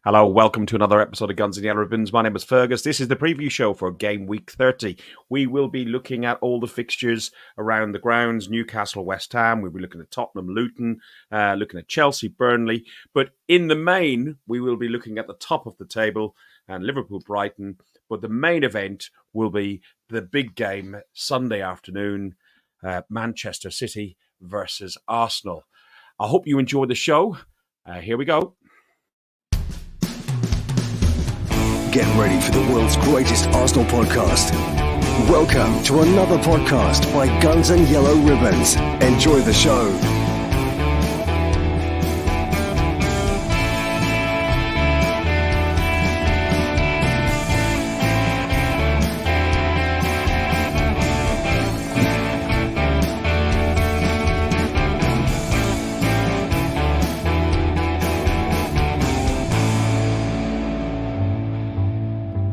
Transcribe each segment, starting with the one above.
Hello, welcome to another episode of Guns and Yellow Ribbons. My name is Fergus. This is the preview show for Game Week 30. We will be looking at all the fixtures around the grounds, Newcastle, West Ham. We'll be looking at Tottenham, Luton, looking at Chelsea, Burnley. But in the main, we will be looking at the top of the table and Liverpool, Brighton. But the main event will be the big game Sunday afternoon, Manchester City versus Arsenal. I hope you enjoy the show. Here we go. Get ready for the world's greatest Arsenal podcast. Welcome to another podcast by Guns and Yellow Ribbons. Enjoy the show.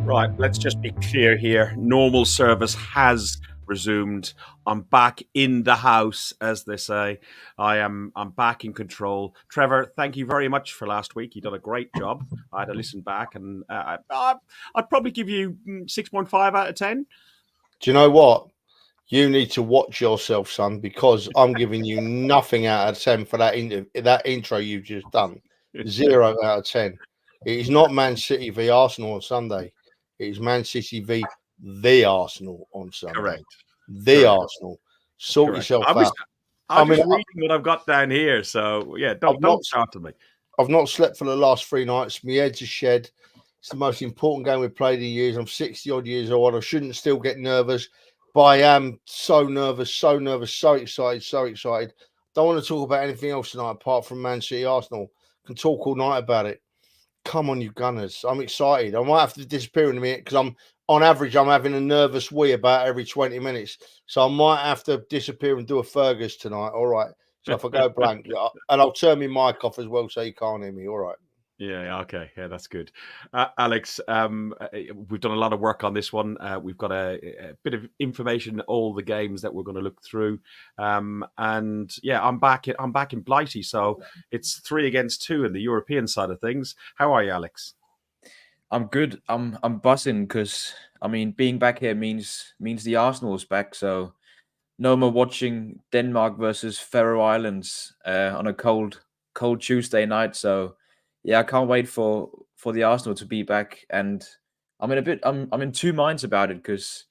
Right, let's just be clear here. Normal service has resumed. I'm back in the house, as they say. I'm back in control. Trevor, thank you very much for last week. You done a great job. I had to listen back, and I'd probably give you 6.5 out of 10. Do you know what? You need to watch yourself, son, because I'm giving you nothing out of 10 for that intro you've just done. 0 out of 10. It is not Man City v Arsenal on Sunday. It is Man City v the Arsenal on Sunday. Correct. Correct. Arsenal. Sort yourself out. I'm just reading what I've got down here, so yeah, don't start to me. I've not slept for the last 3 nights. My head's a shed. It's the most important game we've played in years. I'm 60-odd years old. I shouldn't still get nervous, but I am so nervous, so excited. Don't want to talk about anything else tonight apart from Man City Arsenal. Can talk all night about it. Come on, you Gunners. I'm excited. I might have to disappear in a minute because on average, I'm having a nervous wee about every 20 minutes. So I might have to disappear and do a Fergus tonight. All right. So if I go blank, and I'll turn my mic off as well so you can't hear me. All right. Yeah, okay. Yeah, that's good. Alex, we've done a lot of work on this one. We've got a bit of information, all the games that we're going to look through. And yeah, I'm back in Blighty, so it's 3 against 2 in the European side of things. How are you, Alex? I'm good. I'm buzzing because being back here means the Arsenal's back. So no more watching Denmark versus Faroe Islands on a cold Tuesday night. So yeah, I can't wait for the Arsenal to be back, and I'm in 2 minds about it because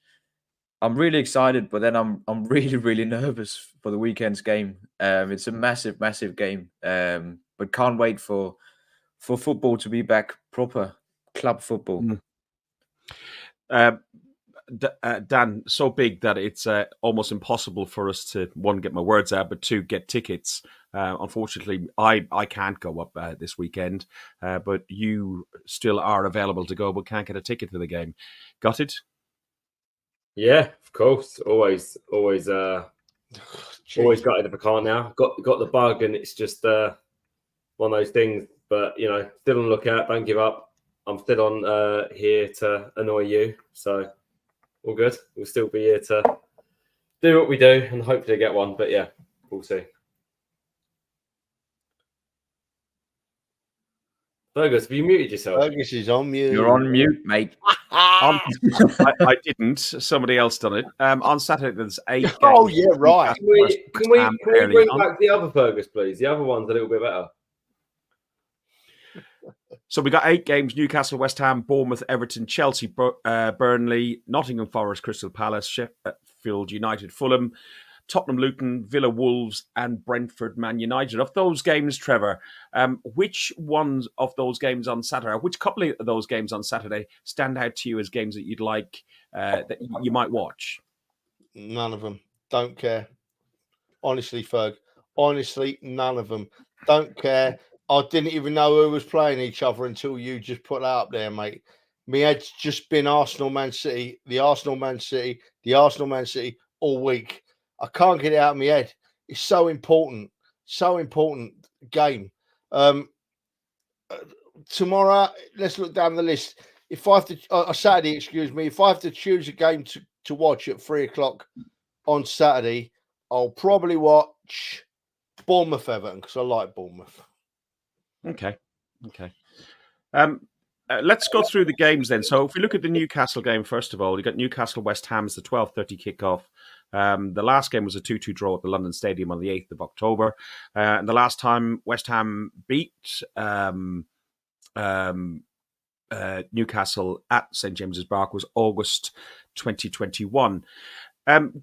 I'm really excited, but then I'm really nervous for the weekend's game. It's a massive game, but can't wait for football to be back, proper club football. Dan, so big that it's almost impossible for us to, 1, get my words out, but 2, get tickets. Unfortunately, I can't go up this weekend, but you still are available to go, but can't get a ticket to the game. Got it? Yeah, of course. Always got it if I can't now. Got the bug, and it's just one of those things. But still on the lookout. Don't give up. I'm still on here to annoy you, so all good. We'll still be here to do what we do and hopefully get one. But yeah, we'll see. Fergus, have you muted yourself? Fergus is on mute. You're on mute, mate. I didn't. Somebody else done it. On Saturday, there's 8 games. Oh, yeah, right. Can we bring back the other Fergus, please? The other one's a little bit better. So we got 8 games: Newcastle, West Ham, Bournemouth, Everton, Chelsea, Burnley, Nottingham Forest, Crystal Palace, Sheffield United, Fulham, Tottenham, Luton, Villa, Wolves, and Brentford, Man United. Of those games, Trevor, which ones of those games on Saturday, which couple of those games on Saturday stand out to you as games that you'd like, that you might watch? None of them. Don't care. Honestly, Ferg. Honestly, none of them. Don't care. I didn't even know who was playing each other until you just put that up there, mate. Me head's just been Arsenal, Man City, the Arsenal, Man City, the Arsenal, Man City all week. I can't get it out of my head. It's so important game. Tomorrow, let's look down the list. If I have to, Saturday, excuse me, if I have to choose a game to watch at 3:00 on Saturday, I'll probably watch Bournemouth Everton because I like Bournemouth. Okay. Let's go through the games then. So if we look at the Newcastle game, first of all, you got Newcastle West Ham's the 12:30 kickoff. The last game was a 2-2 draw at the London Stadium on the 8th of October. And the last time West Ham beat Newcastle at St James's Park was August 2021.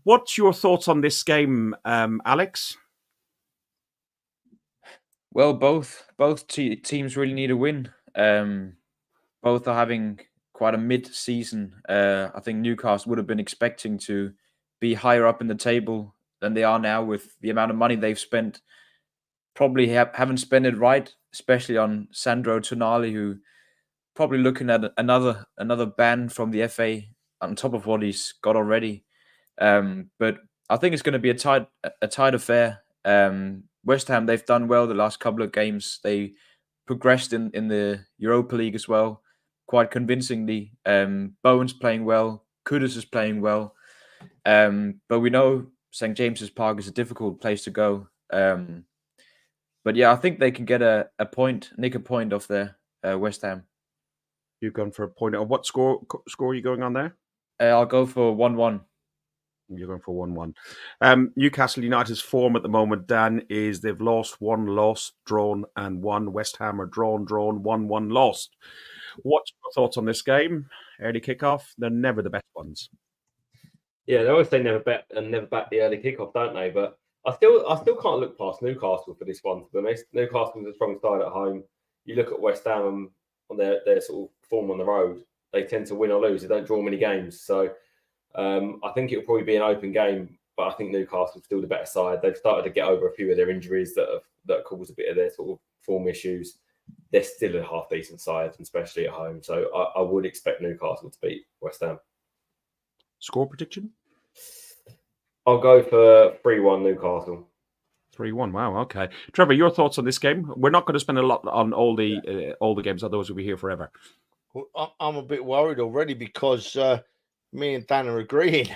What's your thoughts on this game, Alex? Well, both teams really need a win. Both are having quite a mid-season. I think Newcastle would have been expecting to be higher up in the table than they are now with the amount of money they've spent. Probably haven't spent it right, especially on Sandro Tonali, who probably looking at another ban from the FA on top of what he's got already. But I think it's going to be a tight affair. West Ham, they've done well the last couple of games. They progressed in the Europa League as well, quite convincingly. Bowen's playing well. Kudus is playing well. But we know St. James's Park is a difficult place to go. But yeah, I think they can get nick a point off there, West Ham. You've gone for a point. What score are you going on there? I'll go for 1-1. You're going for 1-1. Newcastle United's form at the moment, Dan, is they've lost 1, lost, drawn, and 1. West Ham are drawn, 1-1, lost. What's your thoughts on this game? Early kickoff, they're never the best ones. Yeah, they always say never bet the early kickoff, don't they? But I still can't look past Newcastle for this one, to be honest. Newcastle's a strong side at home. You look at West Ham on their sort of form on the road, they tend to win or lose. They don't draw many games. So I think it'll probably be an open game, but I think Newcastle's still the better side. They've started to get over a few of their injuries that have caused a bit of their sort of form issues. They're still a half decent side, especially at home. So I would expect Newcastle to beat West Ham. Score prediction? I'll go for 3-1 Newcastle. 3-1. Wow. Okay, Trevor, your thoughts on this game? We're not going to spend a lot on all the games, otherwise we'll be here forever. Well, I'm a bit worried already because me and Dan are agreeing.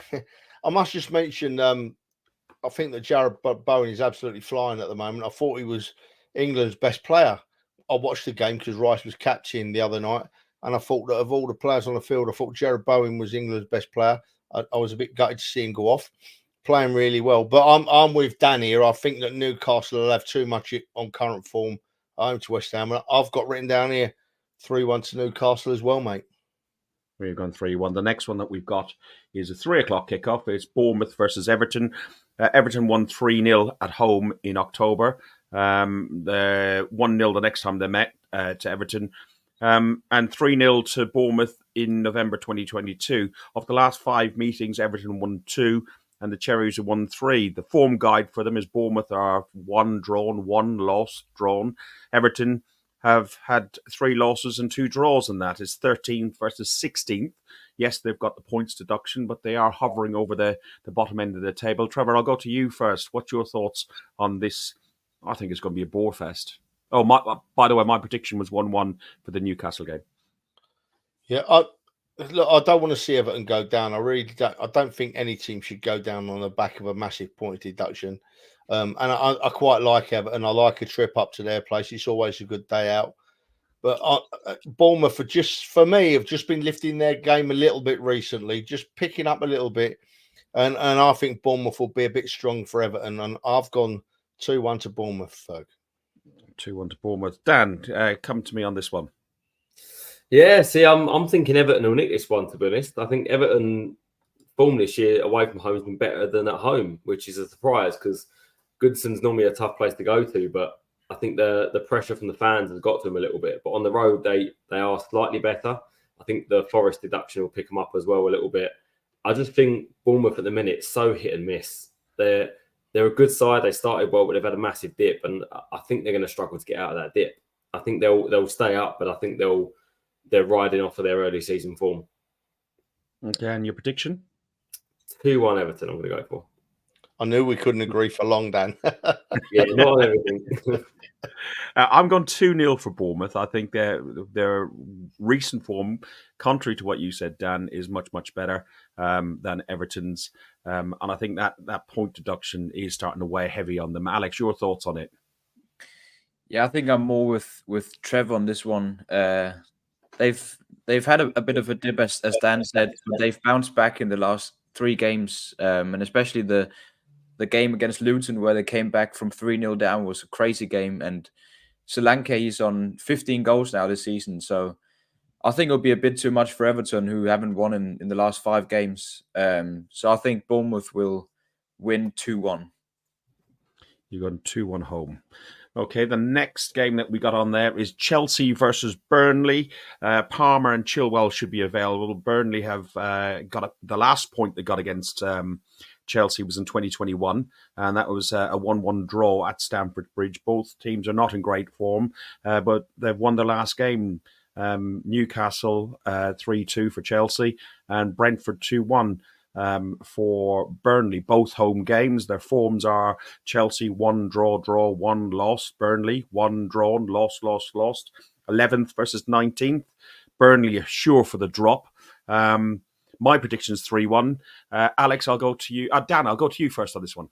I must just mention, I think that Jared Bowen is absolutely flying at the moment. I thought he was England's best player. I watched the game because Rice was captain the other night, and I thought that of all the players on the field, I thought Jared Bowen was England's best player. I was a bit gutted to see him go off, playing really well. But I'm with Dan here. I think that Newcastle will have too much on current form home to West Ham. I've got written down here 3-1 to Newcastle as well, mate. We've gone 3-1. The next one that we've got is a 3 o'clock kickoff. It's Bournemouth versus Everton. Everton won 3-0 at home in October. The 1-0 the next time they met to Everton. And 3-0 to Bournemouth in November 2022. Of the last 5 meetings, Everton won 2 and the Cherries have won 3. The form guide for them is Bournemouth are 1 drawn, 1 lost, drawn. Everton have had 3 losses and 2 draws, and that is 13th versus 16th. Yes, they've got the points deduction, but they are hovering over the bottom end of the table. Trevor, I'll go to you first. What's your thoughts on this? I think it's going to be a bore fest. Oh, by the way, my prediction was 1-1 for the Newcastle game. Yeah, I don't want to see Everton go down. I really don't. I don't think any team should go down on the back of a massive point deduction. And I quite like Everton. I like a trip up to their place. It's always a good day out. But Bournemouth have just been lifting their game a little bit recently, just picking up a little bit. And I think Bournemouth will be a bit strong for Everton. And I've gone 2-1 to Bournemouth, Ferg. 2-1 to Bournemouth. Dan, come to me on this one. Yeah, see, I'm thinking Everton will nick this one, to be honest. I think Everton form this year away from home has been better than at home, which is a surprise because Goodson's normally a tough place to go to, but I think the pressure from the fans has got to them a little bit. But on the road, they are slightly better. I think the Forest deduction will pick them up as well a little bit. I just think Bournemouth at the minute is so hit and miss. They're a good side. They started well, but they've had a massive dip, and I think they're going to struggle to get out of that dip. I think they'll stay up, but I think they're riding off of their early season form. Okay, and your prediction? 2-1 Everton, I'm going to go for. I knew we couldn't agree for long, Dan. Yeah, not on everything. I'm going 2-0 for Bournemouth. I think their recent form, contrary to what you said, Dan, is much, much better than Everton's. And I think that point deduction is starting to weigh heavy on them. Alex, your thoughts on it? Yeah, I think I'm more with Trev on this one. They've had a bit of a dip, as Dan said, but they've bounced back in the last 3 games, and especially the game against Luton where they came back from 3-0 down was a crazy game. And Sri Lanka, he's on 15 goals now this season, so I think it'll be a bit too much for Everton, who haven't won in the last 5 games. So I think Bournemouth will win 2-1. You've gone 2-1 home. Okay, the next game that we got on there is Chelsea versus Burnley. Palmer and Chilwell should be available. Burnley have the last point they got against Chelsea was in 2021, and that was a 1-1 draw at Stamford Bridge. Both teams are not in great form, but they've won their last game. Newcastle 3-2 for Chelsea and Brentford 2-1 for Burnley. Both home games. Their forms are Chelsea 1 draw, 1 loss. Burnley 1 drawn, lost. 11th versus 19th. Burnley are sure for the drop. My prediction is 3-1. Alex, I'll go to you. Dan, I'll go to you first on this one.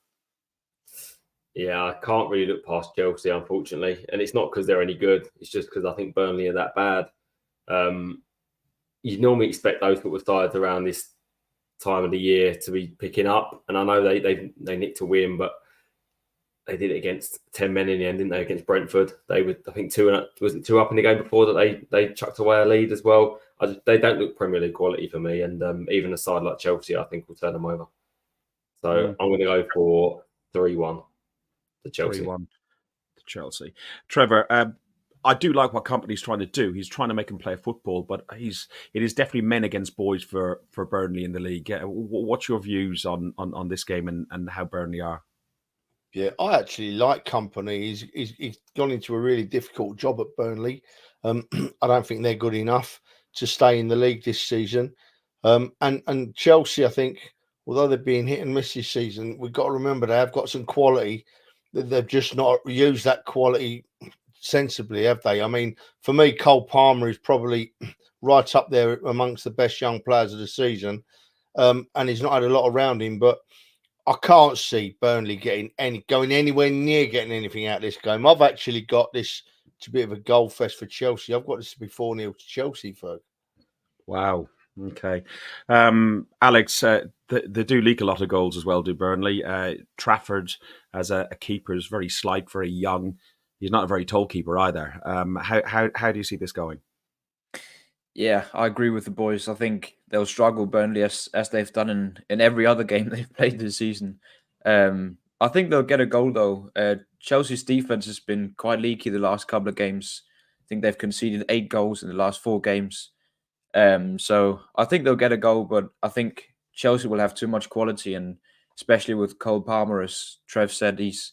Yeah, I can't really look past Chelsea, unfortunately. And it's not because they're any good. It's just because I think Burnley are that bad. You normally expect those sort of sides around this time of the year to be picking up. And I know they nicked a win, but they did it against 10 men in the end, didn't they, against Brentford? They were, I think, 2 up in the game before that they chucked away a lead as well. They don't look Premier League quality for me. And even a side like Chelsea, I think, will turn them over. So I'm going to go for 3-1. Chelsea. 3-1 to Chelsea. Trevor, I do like what Company's trying to do. He's trying to make him play football, but it is definitely men against boys for Burnley in the league. What's your views on this game and how Burnley are? Yeah, I actually like Company. He's gone into a really difficult job at Burnley. I don't think they're good enough to stay in the league this season. And Chelsea, I think, although they're being hit and miss this season, we've got to remember they have got some quality. They've just not used that quality sensibly, have they? I mean, for me, Cole Palmer is probably right up there amongst the best young players of the season. And he's not had a lot around him, but I can't see Burnley going anywhere near getting anything out of this game. I've actually got this to be a bit of a goal fest for Chelsea. I've got this to be 4-0 to Chelsea, Ferg. Wow. Okay. Alex, they do leak a lot of goals as well, do Burnley. Trafford, as a keeper, is very slight, very young. He's not a very tall keeper either. How do you see this going? Yeah, I agree with the boys. I think they'll struggle, Burnley, as they've done in every other game they've played this season. I think they'll get a goal, though. Chelsea's defense has been quite leaky the last couple of games. I think they've conceded 8 goals in the last 4 games. So I think they'll get a goal, but I think Chelsea will have too much quality, and especially with Cole Palmer, as Trev said, he's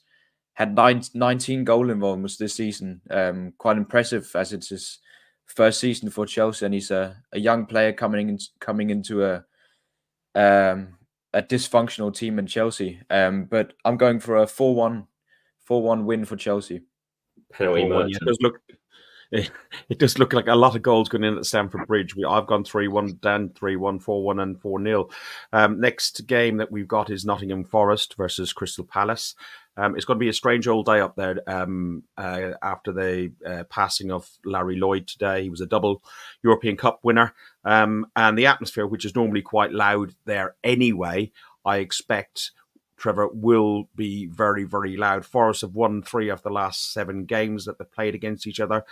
had 19 goal involvements this season. Quite impressive, as it's his first season for Chelsea, and he's a young player coming into a dysfunctional team in Chelsea. But I'm going for a 4-1 win for Chelsea. Penalty merchant. It does look like a lot of goals going in at Stamford Bridge. I've gone 3-1, Dan 3-1, 4-1 and 4-0. Next game that we've got is Nottingham Forest versus Crystal Palace. It's going to be a strange old day up there after the passing of Larry Lloyd today. He was a double European Cup winner. And the atmosphere, which is normally quite loud there anyway, I expect, Trevor, will be very, very loud. Forest have won 3 of the last 7 games that they've played against each other.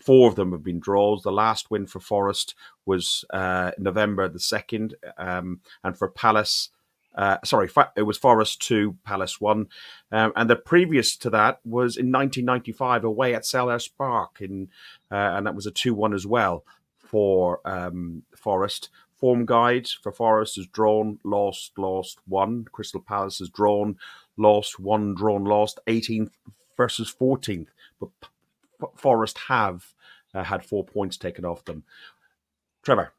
4 of them have been draws. The last win for Forest was November the 2nd. And for Palace, it was Forest 2, Palace 1. And the previous to that was in 1995 away at Selhurst Park, and that was a 2-1 as well for Forest. Form guide for Forest is drawn, lost, 1. Crystal Palace has drawn, lost, 1, drawn, lost, 18th versus 14th. But Forest have had 4 points taken off them. Trevor.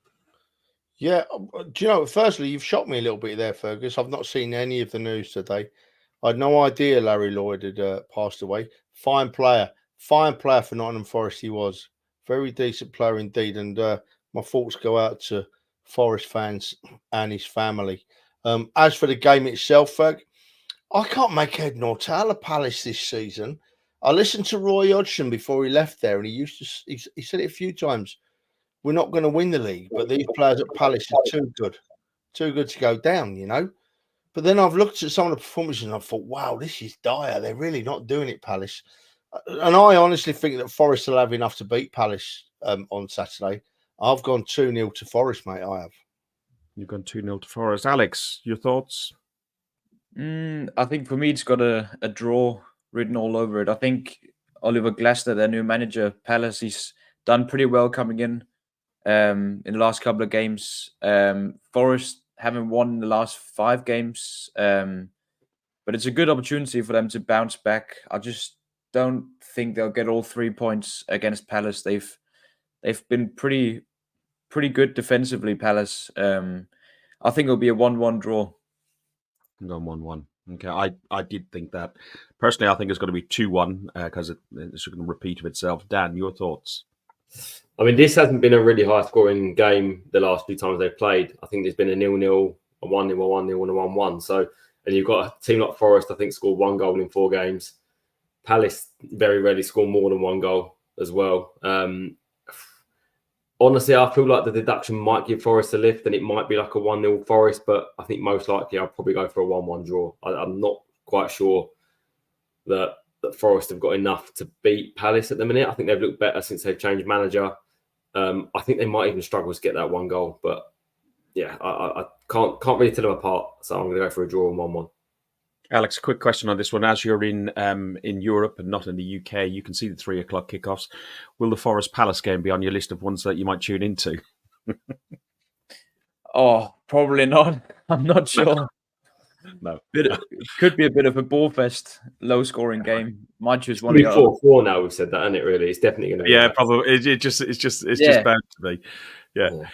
Yeah, do you know, firstly, you've shocked me a little bit there, Fergus. I've not seen any of the news today. I had no idea Larry Lloyd had passed away. Fine player for Nottingham Forest he was. Very decent player indeed, and my thoughts go out to Forest fans and his family. As for the game itself, Ferg, I can't make head nor tail of Palace this season. I listened to Roy Hodgson before he left there, and he said it a few times. We're not going to win the league, but these players at Palace are too good to go down, you know. But then I've looked at some of the performances and I thought, wow, this is dire. They're really not doing it, Palace. And I honestly think that Forest will have enough to beat Palace on Saturday. I've gone 2-0 to Forest, mate. I have. You've gone 2-0 to Forest. Alex, your thoughts? I think for me, it's got a draw written all over it. I think Oliver Glasner, their new manager, Palace, he's done pretty well coming in the last couple of games. Forest haven't won the last 5 games, but it's a good opportunity for them to bounce back. I just don't think they'll get all 3 points against Palace. They've been pretty good defensively, Palace. I think it'll be a 1-1 draw. I'm going 1-1. Okay, I did think that. Personally, I think it's going to be 2-1 because it's going to repeat of itself. Dan, your thoughts? I mean, this hasn't been a really high-scoring game the last few times they've played. I think there's been a 0-0, a 1-0, a 1-0, and a 1-1. So, and you've got a team like Forest, I think, scored 1 goal in 4 games. Palace very rarely score more than 1 goal as well. Honestly, I feel like the deduction might give Forest a lift, and it might be like a 1-0 Forest, but I think most likely I'll probably go for a 1-1 draw. I'm not quite sure that Forest have got enough to beat Palace at the minute. I think they've looked better since they've changed manager. I think they might even struggle to get that 1 goal, but yeah, I can't really tell them apart. So I'm going to go for a draw and 1-1. Alex, quick question on this one. As you're in Europe and not in the UK, you can see the 3 o'clock kickoffs. Will the Forest Palace game be on your list of ones that you might tune into? Oh, probably not. I'm not sure. No. It could be a bit of a ball fest, low scoring game. Might choose one. It's 4-4 now. We've said that, isn't it? Really, it's definitely going to be. Yeah, probably. It's just bound to be. Yeah.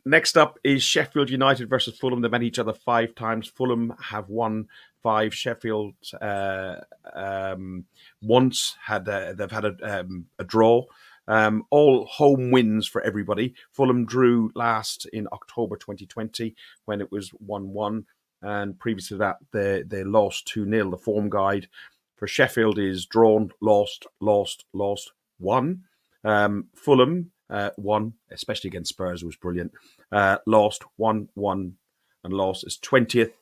Next up is Sheffield United versus Fulham. They've met each other 5 times. Fulham have won 5. Sheffield once they've had a draw. All home wins for everybody. Fulham drew last in October 2020 when it was 1-1. And previous to that, they lost 2-0. The form guide for Sheffield is drawn, lost, 1. Fulham won, especially against Spurs, was brilliant. Lost 1-1 and lost is 20th.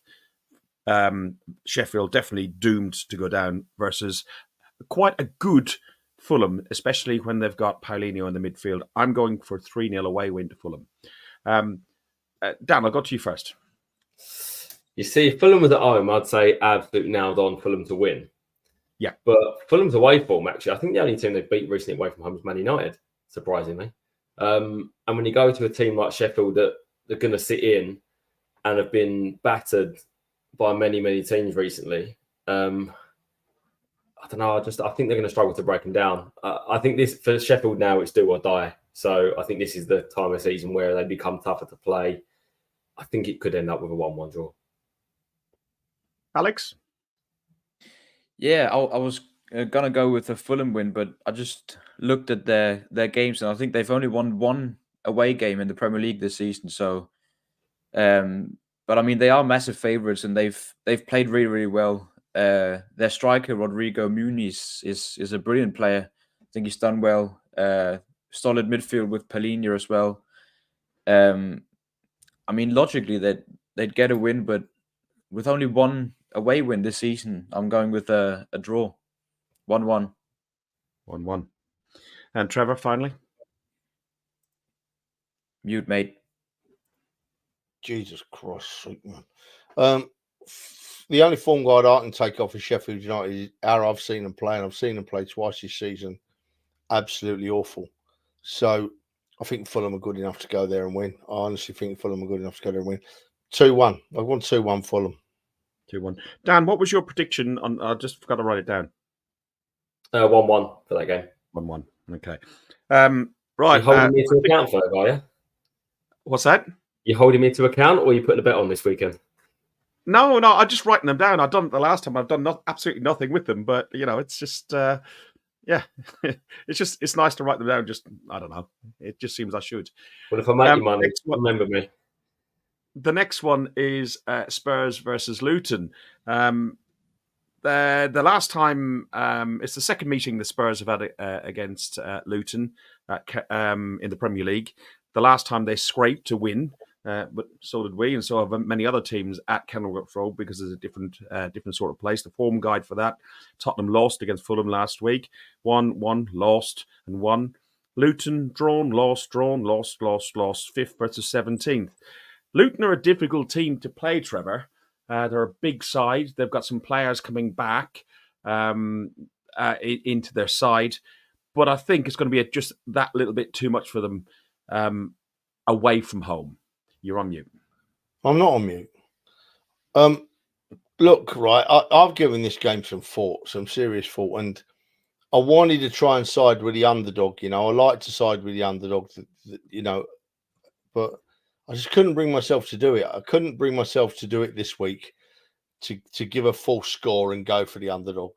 Sheffield definitely doomed to go down versus quite a good Fulham, especially when they've got Paulinho in the midfield. I'm going for 3-0 away win to Fulham. Dan, I'll go to you first. You see, if Fulham was at home, I'd say absolute nailed on Fulham to win. Yeah. But Fulham's away form, actually, I think the only team they've beat recently away from home is Man United, surprisingly. And when you go to a team like Sheffield that they're going to sit in and have been battered by many, many teams recently, I don't know. I think they're going to struggle to break them down. I think this for Sheffield now, it's do or die. So I think this is the time of season where they become tougher to play. I think it could end up with a 1-1 draw. Alex? Yeah, I was gonna go with a Fulham win, but I just looked at their games and I think they've only won 1 away game in the Premier League this season. So, but I mean they are massive favourites and they've played really really well. Their striker Rodrigo Muniz is a brilliant player. I think he's done well. Solid midfield with Paulinho as well. I mean logically they'd get a win, but with only 1 away win this season, I'm going with a draw. 1-1. 1-1. And Trevor, finally? Mute, mate. Jesus Christ, sweet man. The only form guide I can take off of Sheffield United is how I've seen them play, and I've seen them play twice this season. Absolutely awful. So I think Fulham are good enough to go there and win. I honestly think Fulham are good enough to go there and win. 2-1. I want 2-1 Fulham. 2-1. Dan, what was your prediction on? I just forgot to write it down. 1-1 for that game. 1-1. Okay. Right. You're holding me to account for that, are you? What's that? You're holding me to account, or are you putting a bet on this weekend? No. I'm just writing them down. I've done it the last time. I've done absolutely nothing with them, but it's just, yeah, it's nice to write them down. Just, I don't know. It just seems I should. Well, if I make you money, remember me. The next one is Spurs versus Luton. The the last time it's the second meeting the Spurs have had against Luton in the Premier League. The last time they scraped to win, but so did we, and so have many other teams at Kenilworth Road because there's a different sort of place. The form guide for that: Tottenham lost against Fulham last week, won, lost, and won. Luton drawn, lost, lost. 5th versus 17th. Luton are a difficult team to play, Trevor. They're a big side. They've got some players coming back into their side, but I think it's going to be just that little bit too much for them away from home. You're on mute. I'm not on mute. Look, right, I've given this game some serious thought, and I wanted to try and side with the underdog. I like to side with the underdog, but I just couldn't bring myself to do it. I couldn't bring myself to do it this week to give a full score and go for the underdog.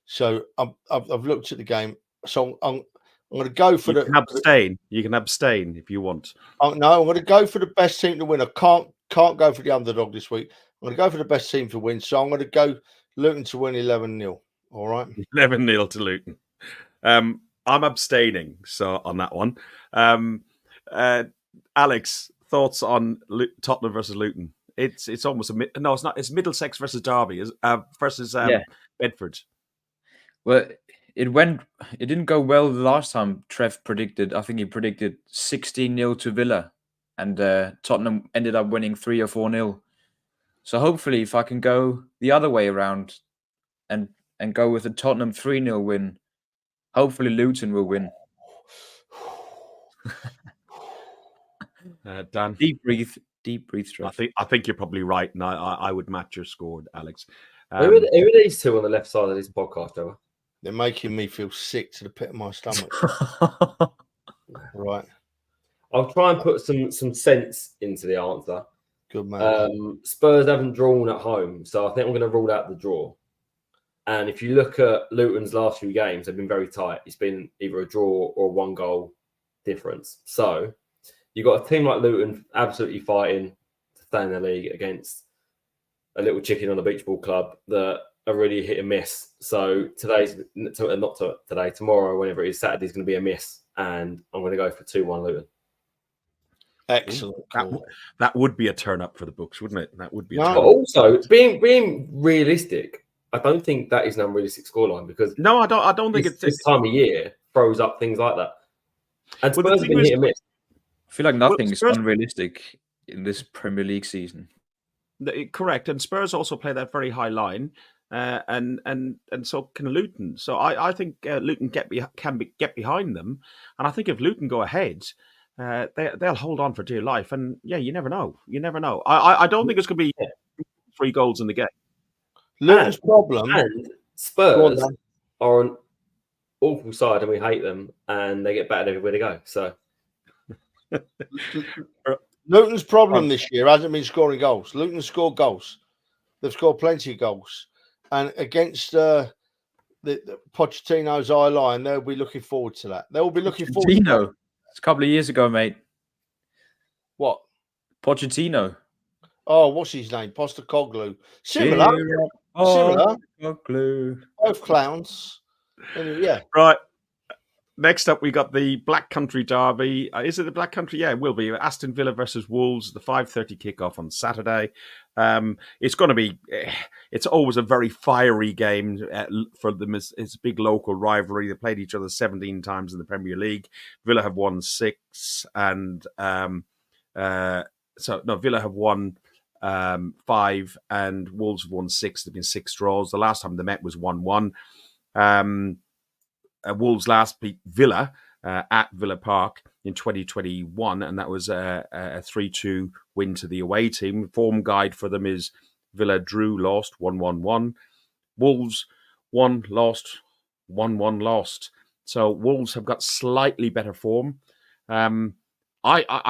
So I've looked at the game. So I'm going to go for You can abstain if you want. No, I'm going to go for the best team to win. I can't go for the underdog this week. I'm going to go for the best team to win. So I'm going to go Luton to win 11-0. All right. 11-0 to Luton. I'm abstaining. So on that one, Alex, thoughts on Tottenham versus Luton? It's almost no, it's not. It's Middlesex versus Derby versus Bedford. Well, it didn't go well the last time Trev predicted. I think he predicted 16-0 to Villa, and Tottenham ended up winning 3 or 4-0. So hopefully, if I can go the other way around and go with a Tottenham 3-0 win, hopefully Luton will win. Dan, deep breathe, Trev. I think you're probably right, and I would match your score, Alex. Who are these two on the left side of this podcast, Trevor? They're making me feel sick to the pit of my stomach. Right. I'll try and put some sense into the answer. Good man. Spurs haven't drawn at home, so I think I'm going to rule out the draw. And if you look at Luton's last few games, they've been very tight. It's been either a draw or 1 goal difference. So you've got a team like Luton absolutely fighting to stay in the league against a little chicken on a beach ball club that are really hit and miss. So tomorrow, whenever it is, Saturday's going to be a miss. And I'm going to go for 2-1 Luton. Excellent. That would be a turn up for the books, wouldn't it? That would be. No. A turn But up. also, being realistic, I don't think that is an unrealistic scoreline because No, I don't think this time of year throws up things like that. And Well, the Spurs have thing been is- hit and miss. I feel like nothing is Spurs- unrealistic in this Premier League season. Correct, and Spurs also play that very high line, and so can Luton. So I think Luton can get behind them, and I think if Luton go ahead, they'll hold on for dear life. And yeah, you never know. I don't think it's going to be 3 goals in the game. Luton's problem. And Spurs are an awful side, and we hate them, and they get battered everywhere they go. So Luton's problem this year hasn't been scoring goals. Luton scored goals. They've scored plenty of goals. And against the Pochettino's eye line, they'll be looking forward to that. They'll be looking forward to that. Pochettino. It's a couple of years ago, mate. What? Pochettino. Oh, what's his name? Postecoglou. Similar. Postecoglou. Both clowns. Anyway, yeah. Right. Next up, we got the Black Country Derby. Is it the Black Country? Yeah, it will be. Aston Villa versus Wolves, the 5:30 kickoff on Saturday. It's going to be. It's always a very fiery game for them. It's a big local rivalry. They played each other 17 times in the Premier League. Villa have won 6, and Villa have won 5, and Wolves have won 6. There've been 6 draws. The last time they met was 1-1. Wolves last beat Villa at Villa Park in 2021, and that was a 3-2 win to the away team. Form guide for them is Villa drew, lost, 1-1-1. Wolves won, lost, 1-1, lost. So Wolves have got slightly better form. I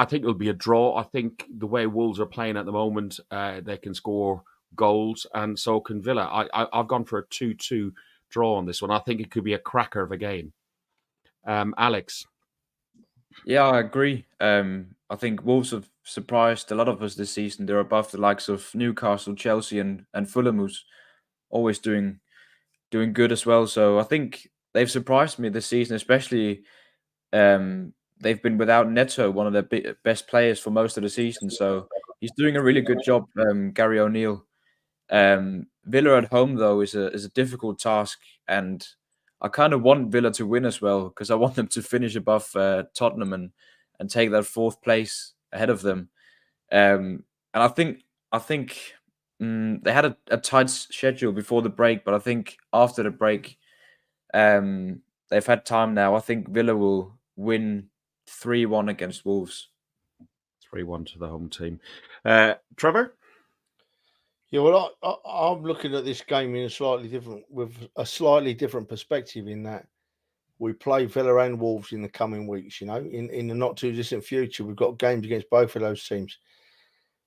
think it'll be a draw. I think the way Wolves are playing at the moment, they can score goals, and so can Villa. I've gone for a 2-2 draw on this one. I think it could be a cracker of a game. Alex? Yeah, I agree. I think Wolves have surprised a lot of us this season. They're above the likes of Newcastle, Chelsea, and Fulham, who's always doing doing good as well. So I think they've surprised me this season, especially they've been without Neto, one of their best players for most of the season. So he's doing a really good job, Gary O'Neill. Villa at home though is a difficult task, and I kind of want Villa to win as well because I want them to finish above Tottenham and take that fourth place ahead of them. And I think they had a tight schedule before the break, but I think after the break, they've had time now. I think Villa will win 3-1 against Wolves. 3-1 to the home team. Trevor? Yeah, well, I'm looking at this game in with a slightly different perspective in that we play Villa and Wolves in the coming weeks. You know, in the not too distant future, we've got games against both of those teams.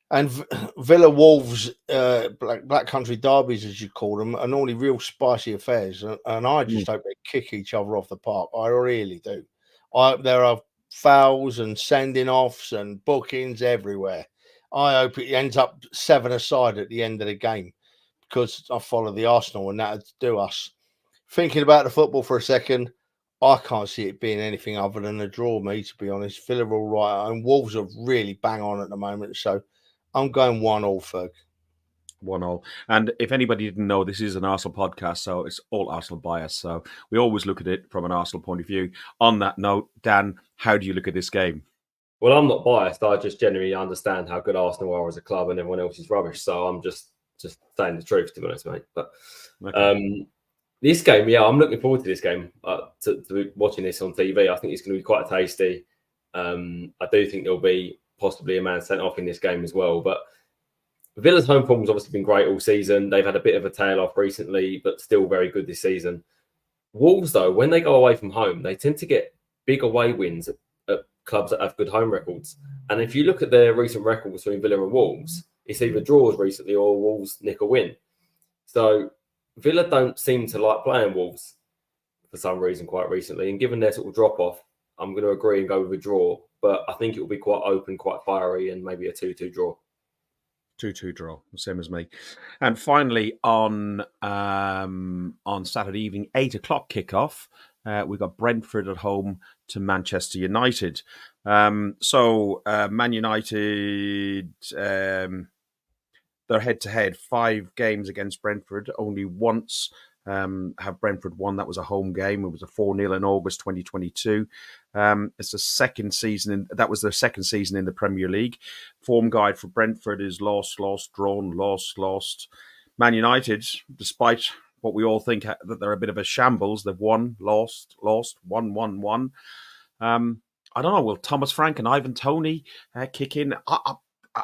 And Villa Wolves, Black Country derbies, as you call them, are normally real spicy affairs. And I just hope they kick each other off the park. I really do. There are fouls and sending offs and bookings everywhere. I hope it ends up 7-aside at the end of the game because I follow the Arsenal and that'd do us. Thinking about the football for a second, I can't see it being anything other than a draw, me, to be honest. Villa are all right. And Wolves are really bang on at the moment. So I'm going 1-1, Ferg. 1-1. And if anybody didn't know, this is an Arsenal podcast, so it's all Arsenal bias. So we always look at it from an Arsenal point of view. On that note, Dan, how do you look at this game? Well, I'm not biased. I just genuinely understand how good Arsenal are as a club, and everyone else is rubbish. So I'm just saying the truth, to be honest, mate. But this game, yeah, I'm looking forward to this game. To watching this on TV, I think it's going to be quite tasty. I do think there'll be possibly a man sent off in this game as well. But Villa's home form has obviously been great all season. They've had a bit of a tail off recently, but still very good this season. Wolves, though, when they go away from home, they tend to get big away wins at clubs that have good home records. And if you look at their recent records between Villa and Wolves, it's either draws recently or Wolves nick a win. So Villa don't seem to like playing Wolves for some reason quite recently. And given their sort of drop off, I'm going to agree and go with a draw. But I think it will be quite open, quite fiery, and maybe a 2-2 draw. 2-2 draw, same as me. And finally, on Saturday evening, 8:00 kickoff, we've got Brentford at home to Manchester United. So Man United, they're head-to-head, 5 games against Brentford. Only once have Brentford won. That was a home game. It was a 4-0 in August 2022. It's the second season. That was their second season in the Premier League. Form guide for Brentford is lost, drawn, lost. Man United, despite what we all think that they're a bit of a shambles, they've won, lost, won. I don't know. Will Thomas Frank and Ivan Toney kick in?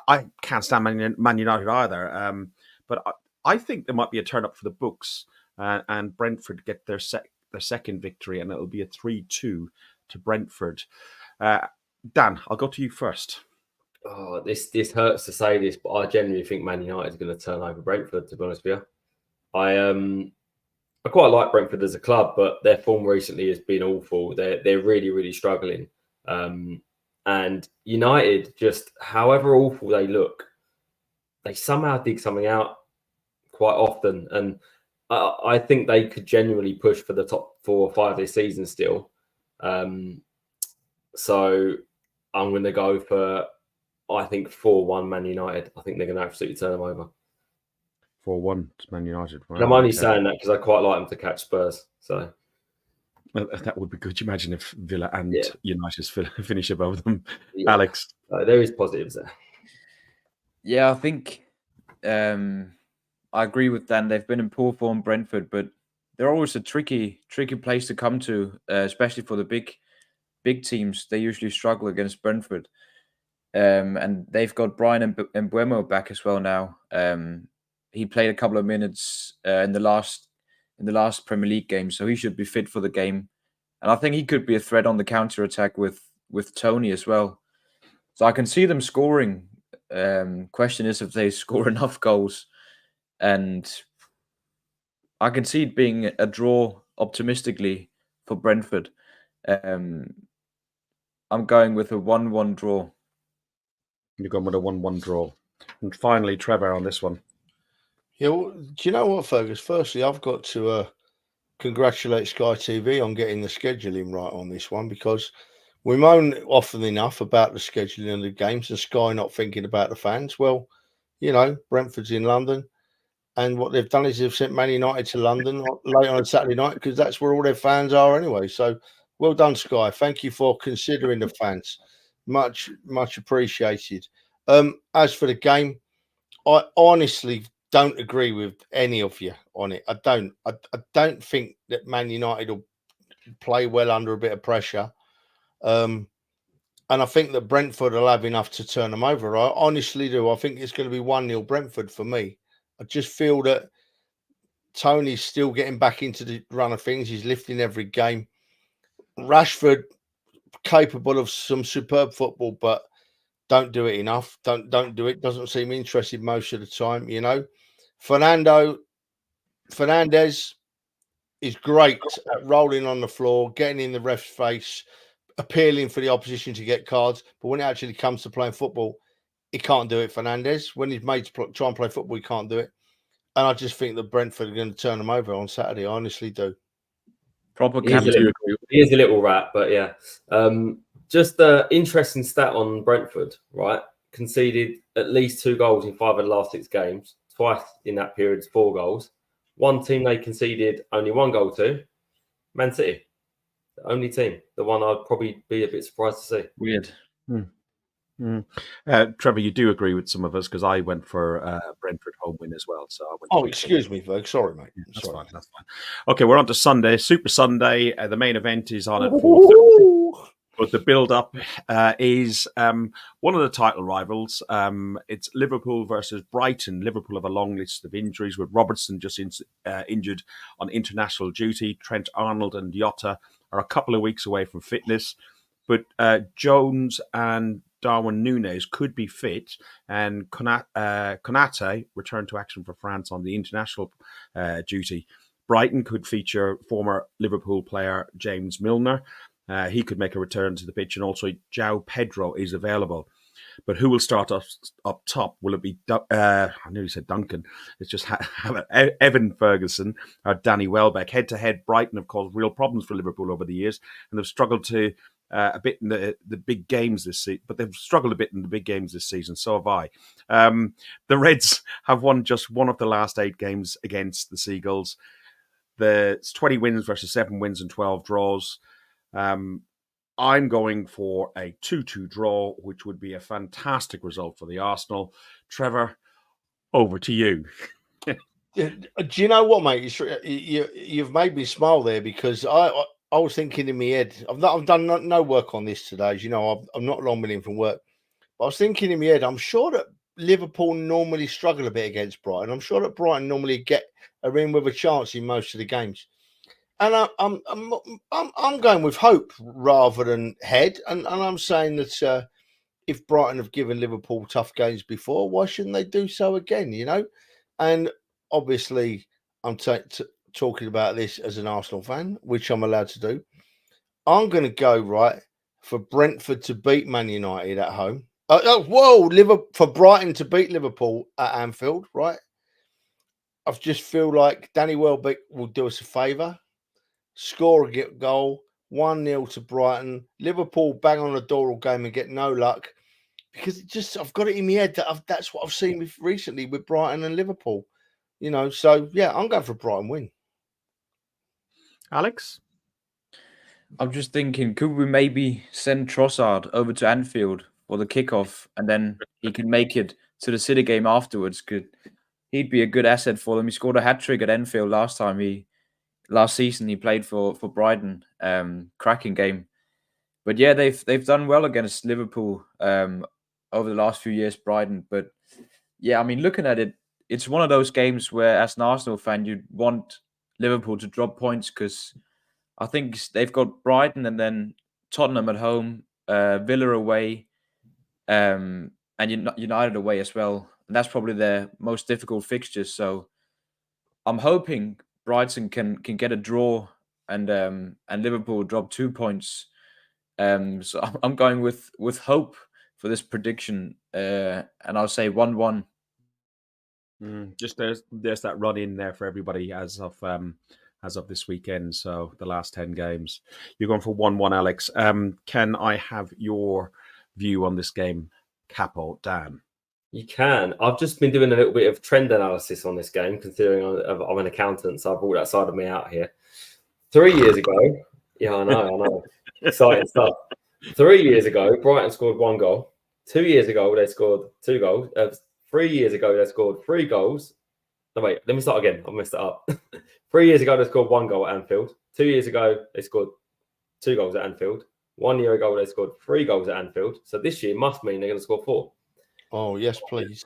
I can't stand Man United either. But I think there might be a turn up for the books. And Brentford get their second victory, and it'll be a 3-2 to Brentford. Dan, I'll go to you first. Oh, this hurts to say this, but I genuinely think Man United is going to turn over Brentford, to be honest with you. I quite like Brentford as a club, but their form recently has been awful. They're really, really struggling. And United, just however awful they look, they somehow dig something out quite often. And I think they could genuinely push for the top 4 or 5 this season still. So I'm going to go for, I think, 4-1 Man United. I think they're going to absolutely turn them over. 4-1 to Man United. Wow, I'm only saying that because I quite like them to catch Spurs. So that would be good. You imagine if Villa and United finish above them. Yeah. Alex? There is positives there. Yeah, I think I agree with Dan. They've been in poor form, Brentford, but they're always a tricky place to come to, especially for the big teams. They usually struggle against Brentford. And they've got Brian Mbeumo back as well now. He played a couple of minutes in the last Premier League game, so he should be fit for the game. And I think he could be a threat on the counter attack with Toney as well. So I can see them scoring. Question is if they score enough goals, and I can see it being a draw optimistically for Brentford. I'm going with a 1-1 draw. You're going with a 1-1 draw. And finally, Trevor on this one. Yeah, well, do you know what, Fergus? Firstly, I've got to congratulate Sky TV on getting the scheduling right on this one, because we moan often enough about the scheduling of the games and Sky not thinking about the fans. Well, Brentford's in London, and what they've done is they've sent Man United to London late on a Saturday night, because that's where all their fans are anyway. So well done, Sky. Thank you for considering the fans. Much, much appreciated. As for the game, I honestly don't agree with any of you on it. I don't. I don't think that Man United will play well under a bit of pressure. And I think that Brentford will have enough to turn them over. I honestly do. I think it's going to be 1-0 Brentford for me. I just feel that Tony's still getting back into the run of things. He's lifting every game. Rashford, capable of some superb football, but don't do it enough. Don't do it. Doesn't seem interested most of the time, Fernandez is great at rolling on the floor, getting in the ref's face, appealing for the opposition to get cards. But when it actually comes to playing football, he can't do it, Fernandez. When he's made to try and play football, he can't do it. And I just think that Brentford are going to turn them over on Saturday. I honestly do. Proper He is a little rat, but yeah. Just an interesting stat on Brentford, right? Conceded at least 2 goals in 5 of the last 6 games. Twice in that period, 4 goals. One team they conceded only 1 goal to, Man City. The only team. The one I'd probably be a bit surprised to see. Weird. Trevor, you do agree with some of us, because I went for Brentford home win as well. So I went. Oh, excuse me, Ferg. Sorry, mate. Yeah, that's Sorry. fine. That's fine. Okay, we're on to Sunday, Super Sunday. The main event is on at 4:30. But the build-up is one of the title rivals. It's Liverpool versus Brighton. Liverpool have a long list of injuries, with Robertson just injured on international duty. Trent Arnold and Jota are a couple of weeks away from fitness. But Jones and Darwin Núñez could be fit, and Konate returned to action for France on the international duty. Brighton could feature former Liverpool player James Milner. He could make a return to the pitch, and also João Pedro is available. But who will start up top? Will it be, I knew you said Duncan. It's just Evan Ferguson or Danny Welbeck. Head-to-head, Brighton have caused real problems for Liverpool over the years, and they've struggled to a bit in the big games this season, but they've struggled a bit in the big games this season. So have I. The Reds have won just 1 of the last 8 games against the Seagulls. It's 20 wins versus 7 wins and 12 draws. I'm going for a 2-2 draw, which would be a fantastic result for the Arsenal. Trevor, over to you. Do you know what, mate? You've made me smile there, because I was thinking in my head. I've done no work on this today. As you know, I'm not long been in from work. But I was thinking in my head, I'm sure that Liverpool normally struggle a bit against Brighton. I'm sure that Brighton normally get a win with a chance in most of the games. And I'm going with hope rather than head. And I'm saying that if Brighton have given Liverpool tough games before, why shouldn't they do so again? And obviously, I'm talking about this as an Arsenal fan, which I'm allowed to do. I'm going to go for Brentford to beat Man United at home. For Brighton to beat Liverpool at Anfield, right? I just feel like Danny Welbeck will do us a favour. Score a goal, 1-0 to Brighton. Liverpool bang on the door all game and get no luck, because I've got it in my head that that's what I've seen recently with Brighton and Liverpool. So yeah, I'm going for a Brighton win. Alex? I'm just thinking, could we maybe send Trossard over to Anfield for the kickoff, and then he can make it to the City game afterwards? He'd be a good asset for them. He scored a hat-trick at Anfield last season. He played for Brighton. Cracking game. But yeah, they've done well against Liverpool over the last few years, Brighton. But yeah, I mean, looking at it, it's one of those games where, as an Arsenal fan, you'd want Liverpool to drop points, because I think they've got Brighton and then Tottenham at home, Villa away, and United away as well. And that's probably their most difficult fixtures. So I'm hoping Brighton can get a draw, and Liverpool drop 2 points. So I'm going with hope for this prediction, and I'll say 1-1. Just there's that run in there for everybody as of as of this weekend. So the last 10 games. You're going for 1-1, Alex. Can I have your view on this game, Capo, Dan? You can. I've just been doing a little bit of trend analysis on this game, considering I'm an accountant, so I brought that side of me out here. 3 years ago, yeah, I know. Exciting stuff. 3 years ago, Brighton scored 1 goal. 2 years ago, they scored 2 goals. 3 years ago, they scored 3 goals. No, wait, let me start again. I messed it up. 3 years ago, they scored 1 goal at Anfield. 2 years ago, they scored 2 goals at Anfield. 1 year ago, they scored 3 goals at Anfield. So this year must mean they're going to score 4. Oh, yes, please.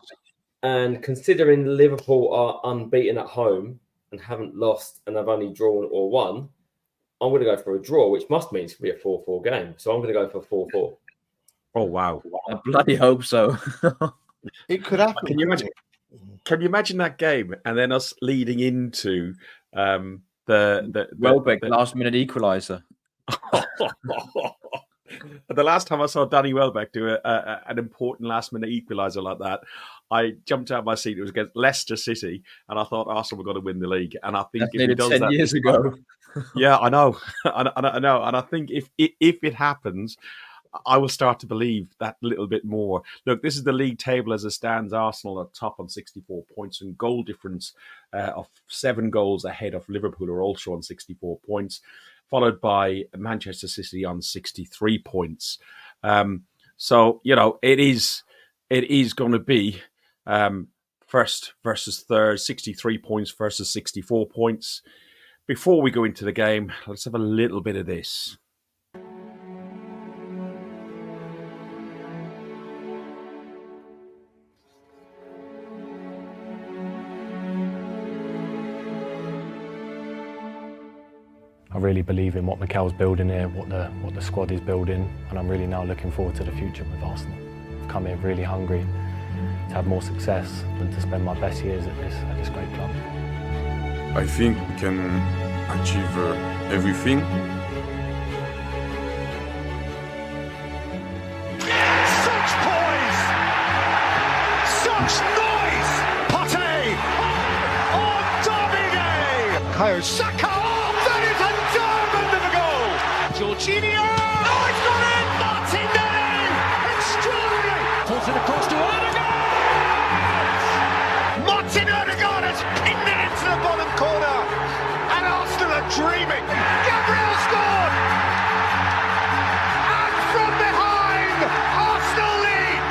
And considering Liverpool are unbeaten at home and haven't lost and have only drawn or won, I'm going to go for a draw, which must mean it's going to be a 4-4 game. So I'm going to go for 4-4. Oh, wow. I bloody hope so. It could happen. Can you imagine that game and then us leading into the Welbeck last-minute equaliser. The last time I saw Danny Welbeck do an important last-minute equaliser like that, I jumped out of my seat. It was against Leicester City, and I thought Arsenal were going to win the league. And I think That's if he does 10 that years ago. yeah, I know, I know, and I think if it happens, I will start to believe that little bit more. Look, this is the league table as it stands. Arsenal are top on 64 points and goal difference of 7 goals ahead of Liverpool, are also on 64 points, followed by Manchester City on 63 points. So, it is going to be first versus third, 63 points versus 64 points. Before we go into the game, let's have a little bit of this. I really believe in what Mikel's building here, what the squad is building, and I'm really now looking forward to the future with Arsenal. I've come here really hungry to have more success and to spend my best years at this great club. I think we can achieve everything. Such poise! Such noise! Pate! On Derby Day! Kayo Saka! That is a diamond of a goal! Jorginho! Oh, it's got in! Martinelli! Extraordinary! Pulls it across to Odegaard! Martin Odegaard has pinned it into the bottom corner! And Arsenal are dreaming! Gabriel scored! And from behind, Arsenal lead!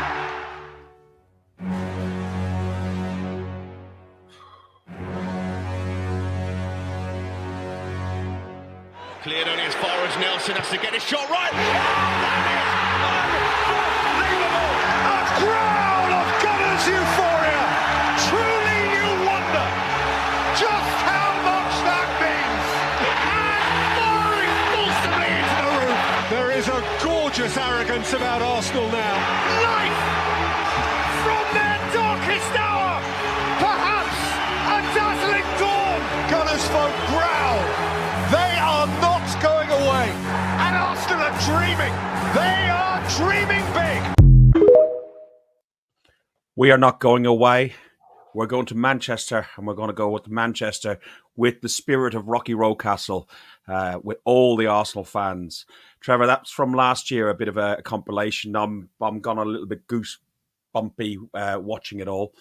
Cleared only as far as Nelson has to get his shot right. Oh, that is unbelievable! A crowd of Gunners euphoria! Truly you wonder just how much that means. And firing forcibly into the roof. There is a gorgeous arrogance about Arsenal now. Life from their darkest hour. Perhaps a dazzling dawn. Gunners folk growl. They are not going away. And Arsenal are dreaming. They are dreaming big. We are not going away. We're going to Manchester, and we're going to go with Manchester with the spirit of Rocky Rocastle, with all the Arsenal fans. Trevor, that's from last year, a bit of a compilation. I'm gone a little bit goosebumpy watching it all.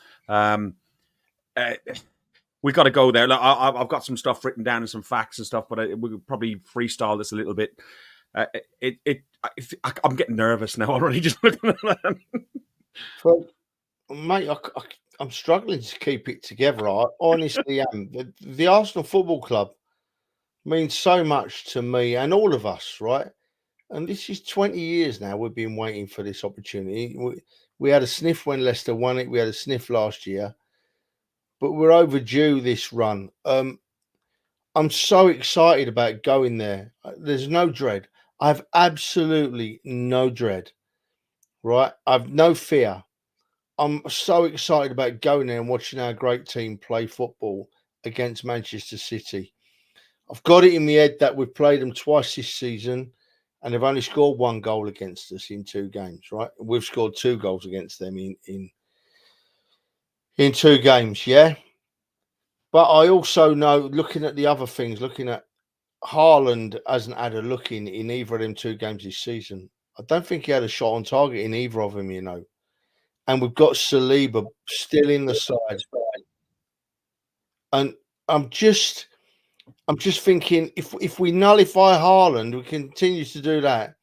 We got to go there. Look, I've got some stuff written down and some facts and stuff, but we could probably freestyle this a little bit. I'm getting nervous now already just looking at that. Well, mate, I'm struggling to keep it together. I honestly am. The Arsenal Football Club means so much to me and all of us, right? And this is 20 years now we've been waiting for this opportunity. We had a sniff when Leicester won it. We had a sniff last year. But we're overdue this run. I'm so excited about going there. There's no dread. I have absolutely no dread, right? I've no fear. I'm so excited about going there and watching our great team play football against Manchester City. I've got it in my head that we've played them twice this season and they've only scored 1 goal against us in 2 games, right? We've scored 2 goals against them in 2 games, yeah? But I also know, looking at the other things, looking at Haaland hasn't had a look in either of them 2 games this season. I don't think he had a shot on target in either of them, And we've got Saliba still in the side. And I'm just thinking, if we nullify Haaland, we continue to do that,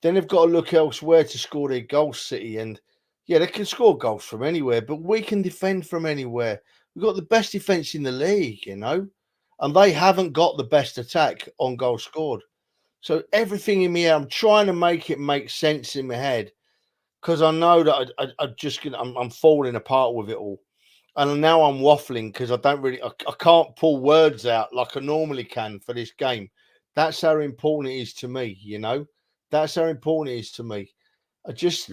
then they've got to look elsewhere to score their goals, City. And yeah, they can score goals from anywhere, but we can defend from anywhere. We've got the best defense in the league, and they haven't got the best attack on goal scored. So everything in me, I'm trying to make it make sense in my head, because I know that I'm falling apart with it all. And now I'm waffling because I can't pull words out like I normally can for this game. That's how important it is to me, That's how important it is to me. I just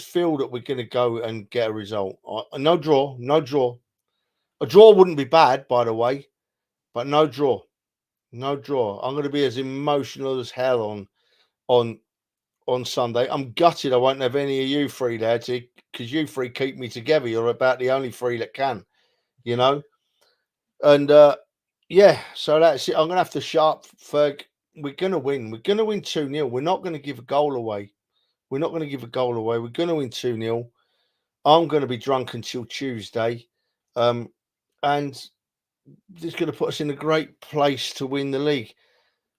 feel that we're going to go and get a result. No draw. A draw wouldn't be bad, by the way, but no draw. I'm going to be as emotional as hell on Sunday. I'm gutted I won't have any of you 3 there, because you 3 keep me together. You're about the only 3 that can, And yeah, so that's it. I'm going to have to sharp Ferg. We're going to win. We're going to win 2-0. We're not going to give a goal away. We're going to win 2-0. I'm going to be drunk until Tuesday. And it's going to put us in a great place to win the league.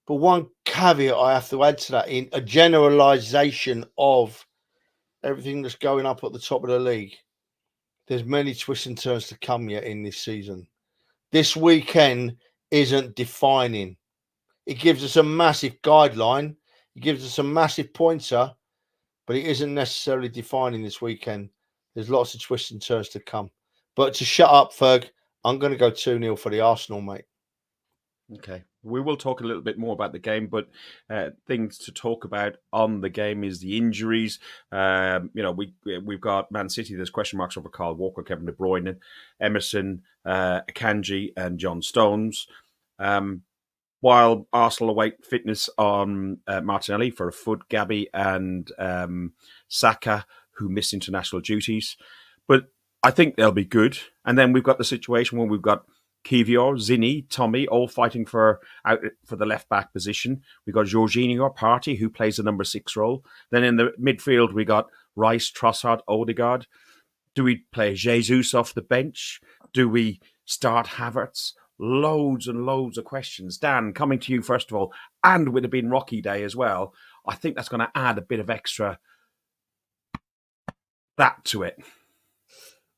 But one caveat I have to add to that, in a generalisation of everything that's going up at the top of the league, there's many twists and turns to come yet in this season. This weekend isn't defining. It gives us a massive guideline. It gives us a massive pointer, but it isn't necessarily defining this weekend. There's lots of twists and turns to come. But to shut up, Ferg, I'm going to go 2-0 for the Arsenal, mate. Okay, we will talk a little bit more about the game, but things to talk about on the game is the injuries. We've got Man City. There's question marks over Kyle Walker, Kevin De Bruyne, Emerson, Akanji, and John Stones. While Arsenal await fitness on Martinelli for a foot, Gabby and Saka, who miss international duties. But I think they'll be good. And then we've got the situation where we've got Kivior, Zinni, Tommy, all fighting for the left-back position. We've got Jorginho, Partey, who plays the number 6 role. Then in the midfield, we got Rice, Trossard, Odegaard. Do we play Jesus off the bench? Do we start Havertz? Loads and loads of questions. Dan, coming to you first of all, and with it being Rocky Day as well, I think that's going to add a bit of extra that to it.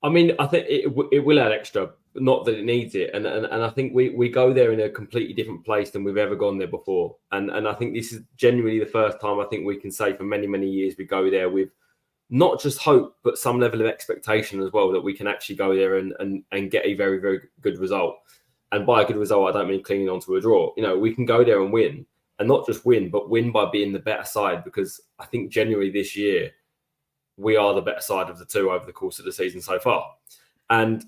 I mean, I think it will add extra, not that it needs it. And I think we go there in a completely different place than we've ever gone there before. And I think this is genuinely the first time I think we can say for many, many years we go there with not just hope, but some level of expectation as well, that we can actually go there and get a very, very good result. And by a good result, I don't mean clinging on to a draw. We can go there and win, and not just win, but win by being the better side, because I think genuinely this year, we are the better side of the two over the course of the season so far. And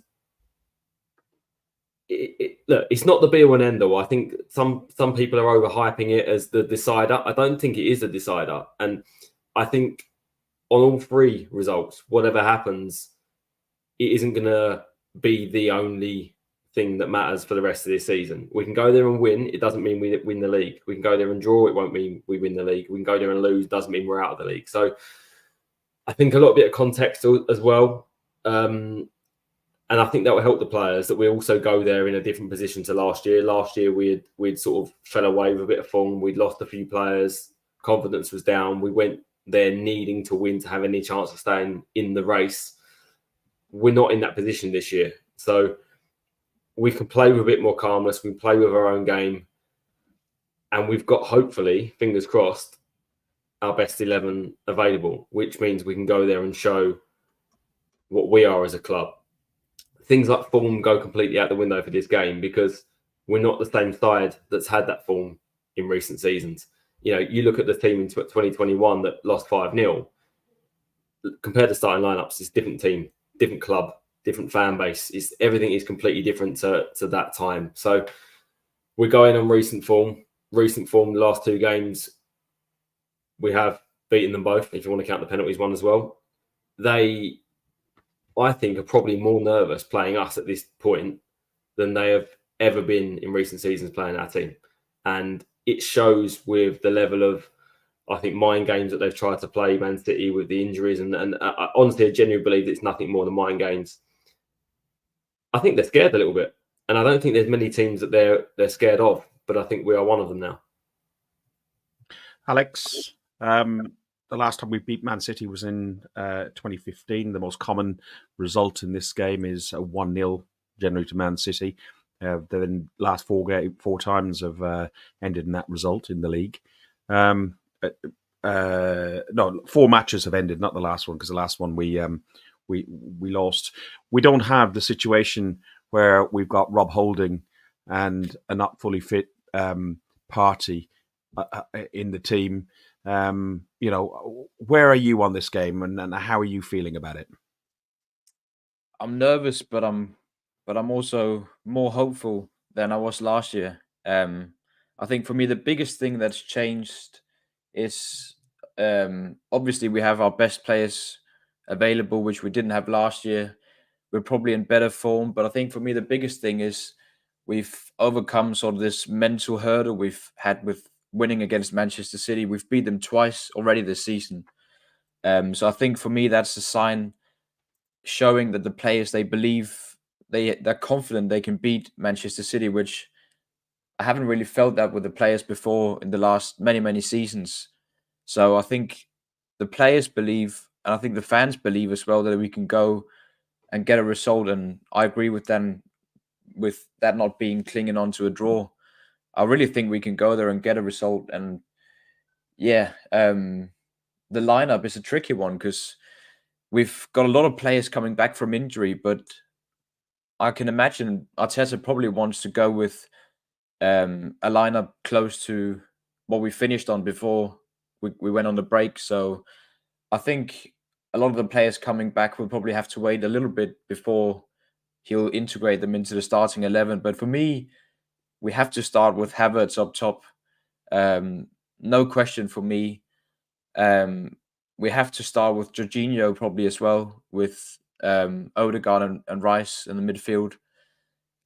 look, it's not the be all and end all. I think some people are overhyping it as the decider. I don't think it is a decider. And I think on all 3 results, whatever happens, it isn't going to be the only thing that matters for the rest of this season. We can go there and win. It doesn't mean we win the league. We can go there and draw. It won't mean we win the league. We can go there and lose. Doesn't mean we're out of the league. So I think a little bit of context as well. And I think that will help the players, that we also go there in a different position to last year. Last year, we'd sort of fell away with a bit of form. We'd lost a few players. Confidence was down. We went there needing to win to have any chance of staying in the race. We're not in that position this year. So we can play with a bit more calmness. We can play with our own game. And we've got, hopefully, fingers crossed, our best 11 available, which means we can go there and show what we are as a club. Things like form go completely out the window for this game, because we're not the same side that's had that form in recent seasons. You look at the team in 2021 that lost 5-0. Compared to starting lineups, it's a different team, different club, different fan base. Everything is completely different to that time. So we're going on recent form. The last 2 games, we have beaten them both, if you want to count the penalties one as well. They, I think, are probably more nervous playing us at this point than they have ever been in recent seasons playing our team. And it shows with the level of, I think, mind games that they've tried to play Man City with the injuries. And honestly, I genuinely believe it's nothing more than mind games. I think they're scared a little bit. And I don't think there's many teams that they're scared of, but I think we are one of them now. Alex, the last time we beat Man City was in 2015. The most common result in this game is a 1-0 generally to Man City. The last four times have ended in that result in the league. No, 4 matches have ended, not the last one, because the last one we lost. We don't have the situation where we've got Rob Holding and a not fully fit Party in the team. Where are you on this game, and how are you feeling about it? I'm nervous, but I'm also more hopeful than I was last year. I think for me the biggest thing that's changed is obviously we have our best players available, which we didn't have last year. We're probably in better form, but I think for me the biggest thing is we've overcome sort of this mental hurdle we've had with winning against Manchester City. We've beat them twice already this season. So I think for me that's a sign showing that the players, they believe, they're confident they can beat Manchester City, which I haven't really felt that with the players before in the last many seasons. So I think the players believe, and I think the fans believe as well, that we can go and get a result. And I agree with them with that not being clinging on to a draw. I really think we can go there and get a result. And yeah, the lineup is a tricky one because we've got a lot of players coming back from injury, but I can imagine Arteta probably wants to go with a lineup close to what we finished on before we went on the break. So I think a lot of the players coming back will probably have to wait a little bit before he'll integrate them into the starting 11. But for me, we have to start with Havertz up top. No question for me. We have to start with Jorginho probably as well, with Odegaard and Rice in the midfield.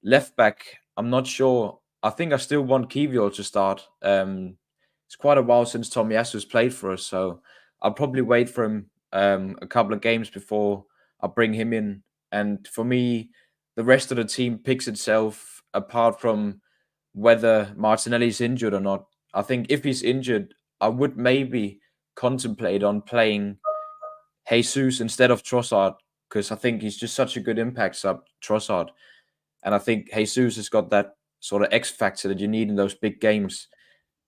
Left back, I'm not sure. I think I still want Kiwior to start. It's quite a while since Tomiyasu's played for us, so I'll probably wait for him a couple of games before I bring him in. And for me, the rest of the team picks itself apart from whether Martinelli's injured or not. I think if he's injured, I would maybe contemplate on playing Jesus instead of Trossard, because I think he's just such a good impact sub, Trossard. And I think Jesus has got that sort of X factor that you need in those big games.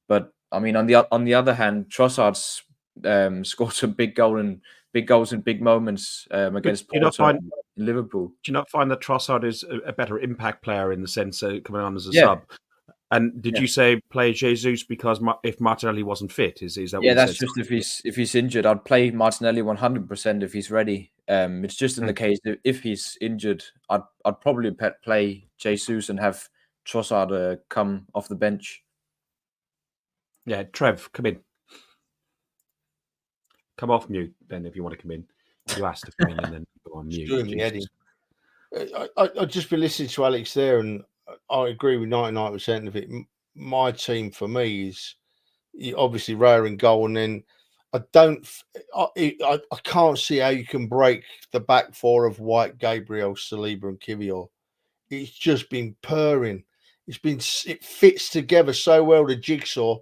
But I mean, on the other hand, Trossard's scored some big goals in big moments against Porto and Liverpool. Do you not find that Trossard is a better impact player in the sense of coming on as a Yeah. sub? And did you say play Jesus because if Martinelli wasn't fit? Is that what you said? Yeah, that's just if he's injured. I'd play Martinelli 100% if he's ready. It's just in the case that if he's injured, I'd probably play Jesus and have Trossard come off the bench. Yeah, Trev, come in. Come off mute then if you want to come in. You asked to come in and then go on mute. Doing me, Eddie. I've just been listening to Alex there, and I agree with 99% of it. My team for me is obviously Raya in goal, and then I can't see how you can break the back four of White, Gabriel, Saliba, and Kiwior. It's just been purring. It fits together so well, the jigsaw.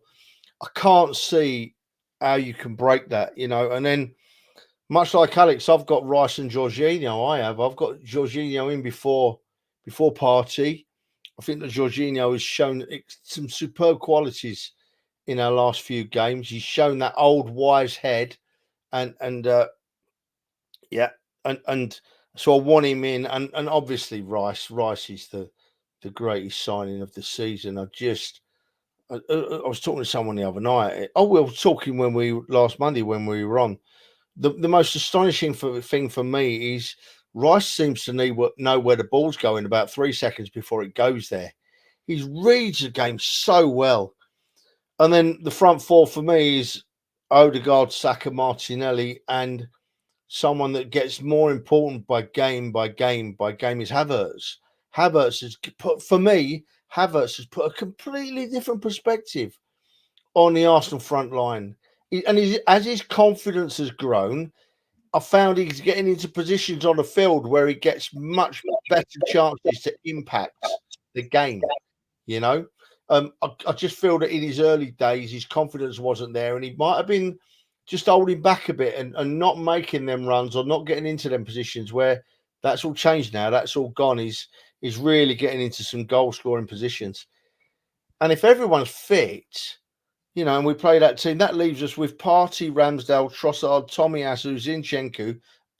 I can't see how you can break that, and then much like Alex, I've got Rice and Jorginho. I've got Jorginho in before Party. I think that Jorginho has shown some superb qualities in our last few games. He's shown that old wise head, and so I want him in, and obviously Rice is the greatest signing of the season. I was talking to someone the other night. Oh, we were talking last Monday when we were on. The most astonishing thing for me is Rice seems to know where the ball's going about 3 seconds before it goes there. He reads the game so well. And then the front four for me is Odegaard, Saka, Martinelli, and someone that gets more important by game is Havertz. Havertz has put, for me, Havertz has put a completely different perspective on the Arsenal front line. As his confidence has grown, I found he's getting into positions on the field where he gets much better chances to impact the game. You know, I just feel that in his early days, his confidence wasn't there, and he might have been just holding back a bit and not making them runs or not getting into them positions where that's all changed now. That's all gone. He's really getting into some goal scoring positions. And if everyone's fit, you know, and we play that team, that leaves us with Partey, Ramsdale, Trossard, Tomiyasu,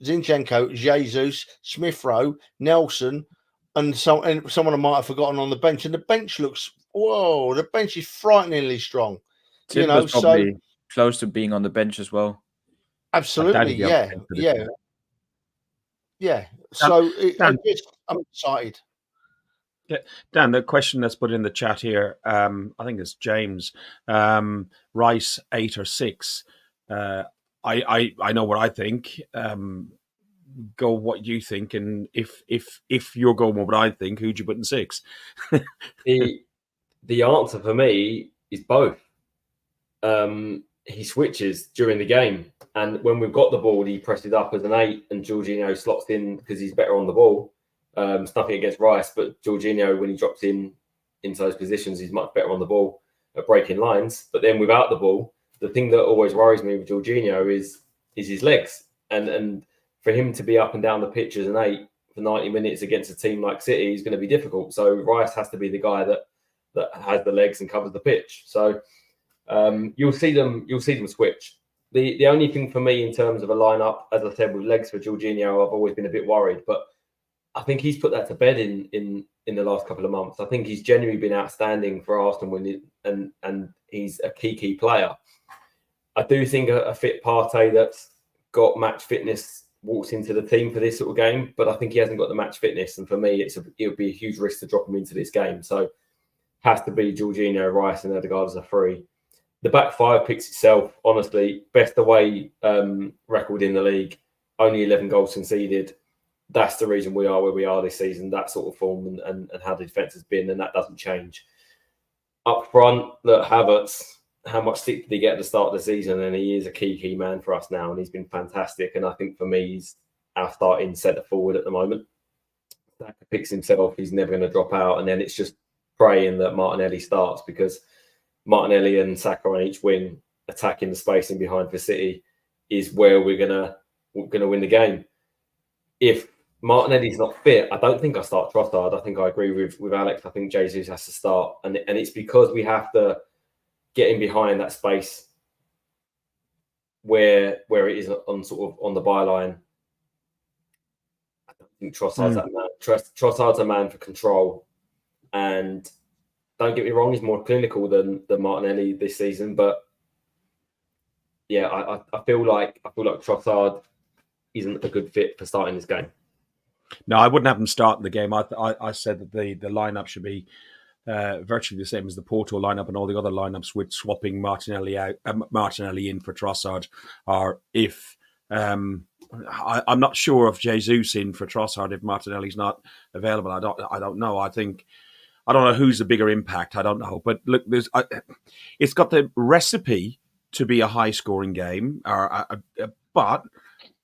Zinchenko, Jesus, Smith Rowe, Nelson, and someone I might have forgotten on the bench. And the bench looks, whoa, the bench is frighteningly strong. Timber's probably close to being on the bench as well. Absolutely, yeah. So I'm excited. Dan, the question that's put in the chat here, I think it's James. Rice 8 or 6. I know what I think. Go what you think, and if you're going with what I think, who'd you put in 6? The answer for me is both. He switches during the game, and when we've got the ball, he presses up as an 8, and Jorginho slots in because he's better on the ball. It's nothing against Rice, but Jorginho, when he drops into those positions, he's much better on the ball at breaking lines. But then without the ball, the thing that always worries me with Jorginho is his legs, and for him to be up and down the pitch as an 8 for 90 minutes against a team like City is going to be difficult. So Rice has to be the guy that has the legs and covers the pitch. So you'll see them switch. The only thing for me in terms of a lineup, as I said, with legs for Jorginho, I've always been a bit worried, but I think he's put that to bed in the last couple of months. I think he's genuinely been outstanding for Arsenal and he's a key player. I do think a fit Partey that's got match fitness walks into the team for this sort of game, but I think he hasn't got the match fitness. And for me, it would be a huge risk to drop him into this game. So has to be Jorginho, Rice, and Odegaard as a 3. The back 5 picks itself, honestly, best away record in the league, only 11 goals conceded. That's the reason we are where we are this season, that sort of form and how the defence has been, and that doesn't change. Up front, look, Havertz, how much stick did he get at the start of the season? And he is a key man for us now, and he's been fantastic. And I think for me, he's our starting centre forward at the moment. Saka picks himself, he's never going to drop out. And then it's just praying that Martinelli starts, because Martinelli and Saka on each wing, attacking the space in behind for City, is where we're gonna win the game. If Martinelli's not fit, I don't think I start Trossard. I think I agree with Alex. I think Jesus has to start, and it's because we have to get in behind that space where it is on sort of on the byline. I don't think Trossard's that man. Trossard's a man for control, and don't get me wrong, he's more clinical than Martinelli this season. But yeah, I feel like Trossard isn't a good fit for starting this game. No, I wouldn't have him starting the game. I said that the lineup should be virtually the same as the Porto lineup and all the other lineups, with swapping Martinelli in for Trossard, or if I'm not sure of Jesus in for Trossard if Martinelli's not available. I don't know. I don't know who's the bigger impact. I don't know. But look, it's got the recipe to be a high-scoring game, but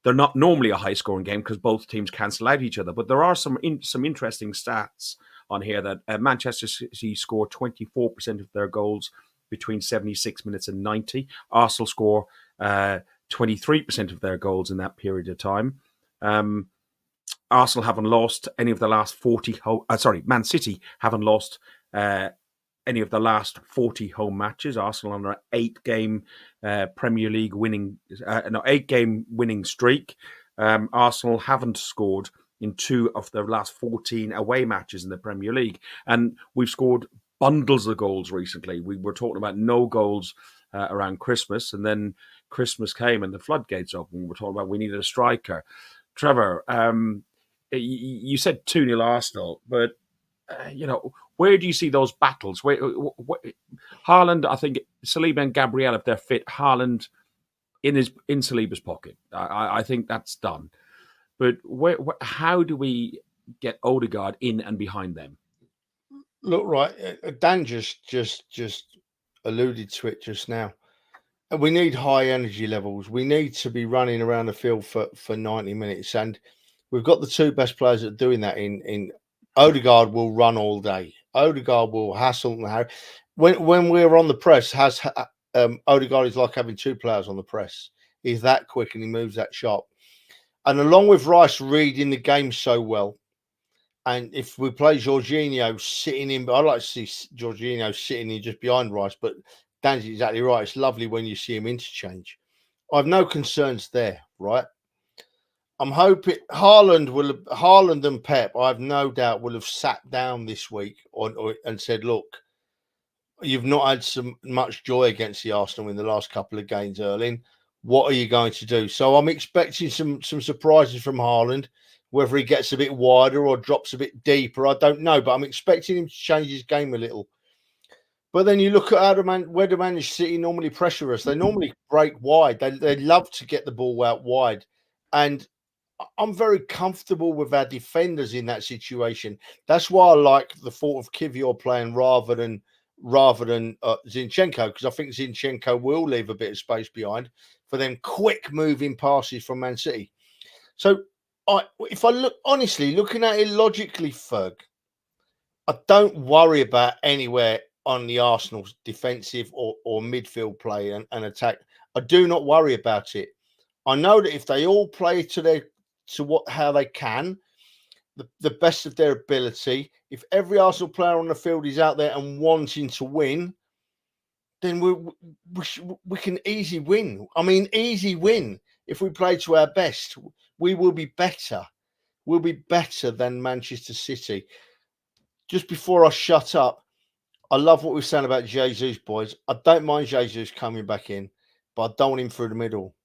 they're not normally a high-scoring game because both teams cancel out each other. But there are some interesting stats on here that Manchester City score 24% of their goals between 76 minutes and 90. Arsenal score 23% of their goals in that period of time. Arsenal haven't lost any of the last 40. Man City haven't lost any of the last 40 home matches. Arsenal on an 8-game Premier League winning, 8-game winning streak. Arsenal haven't scored in 2 of their last 14 away matches in the Premier League, and we've scored bundles of goals recently. We were talking about no goals around Christmas, and then Christmas came and the floodgates opened. We were talking about we needed a striker. Trevor, you said 2-0 Arsenal, but where do you see those battles? Where Haaland, I think Saliba and Gabriel, if they're fit, Haaland in Saliba's pocket. I think that's done. But how do we get Odegaard in and behind them? Look, right, Dan just alluded to it just now. And we need high energy levels. We need to be running around the field for 90 minutes. And we've got the two best players that are doing that in Odegaard will run all day. Odegaard will hassle and harry. When we're on the press, Odegaard is like having two players on the press. He's that quick and he moves that sharp. And along with Rice reading the game so well, and if we play Jorginho sitting in, I'd like to see Jorginho sitting in just behind Rice, but Dan's exactly right. It's lovely when you see him interchange. I've no concerns there, right? I'm hoping Haaland and Pep, I have no doubt, will have sat down this week and said, look, you've not had much joy against the Arsenal in the last couple of games, Erling. What are you going to do? So I'm expecting some surprises from Haaland. Whether he gets a bit wider or drops a bit deeper, I don't know. But I'm expecting him to change his game a little. But then you look at where the Man City normally pressure us. They normally break wide. They love to get the ball out wide. And I'm very comfortable with our defenders in that situation. That's why I like the thought of Kivior playing rather than Zinchenko, because I think Zinchenko will leave a bit of space behind for them quick moving passes from Man City. So if I look honestly, looking at it logically, Ferg, I don't worry about anywhere on the Arsenal's defensive or midfield play and attack. I do not worry about it. I know that if they all play how they can, the best of their ability, if every Arsenal player on the field is out there and wanting to win, then we can easily win. I mean, easy win. If we play to our best, we will be better. We'll be better than Manchester City. Just before I shut up, I love what we're saying about Jesus, boys. I don't mind Jesus coming back in, but I don't want him through the middle.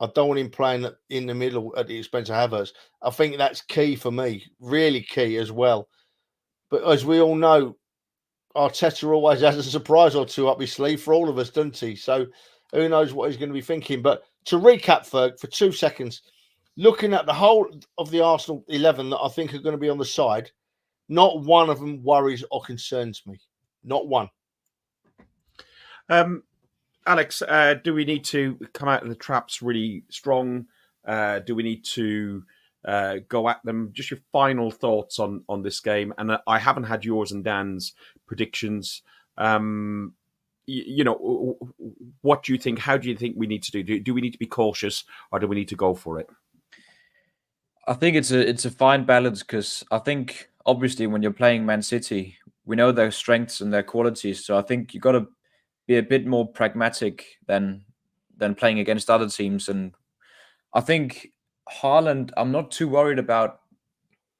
I don't want him playing in the middle at the expense of Havertz. I think that's key for me, really key as well. But as we all know, Arteta always has a surprise or two up his sleeve for all of us, doesn't he? So who knows what he's going to be thinking. But to recap, Ferg, for 2 seconds, looking at the whole of the Arsenal 11 that I think are going to be on the side, not one of them worries or concerns me. Not one. Alex, do we need to come out of the traps really strong? Do we need to go at them? Just your final thoughts on this game. And I haven't had yours and Dan's predictions. What do you think? How do you think we need to do? Do we need to be cautious or do we need to go for it? I think it's a fine balance, because I think obviously when you're playing Man City, we know their strengths and their qualities. So I think you got to be a bit more pragmatic than playing against other teams. And I think Haaland, I'm not too worried about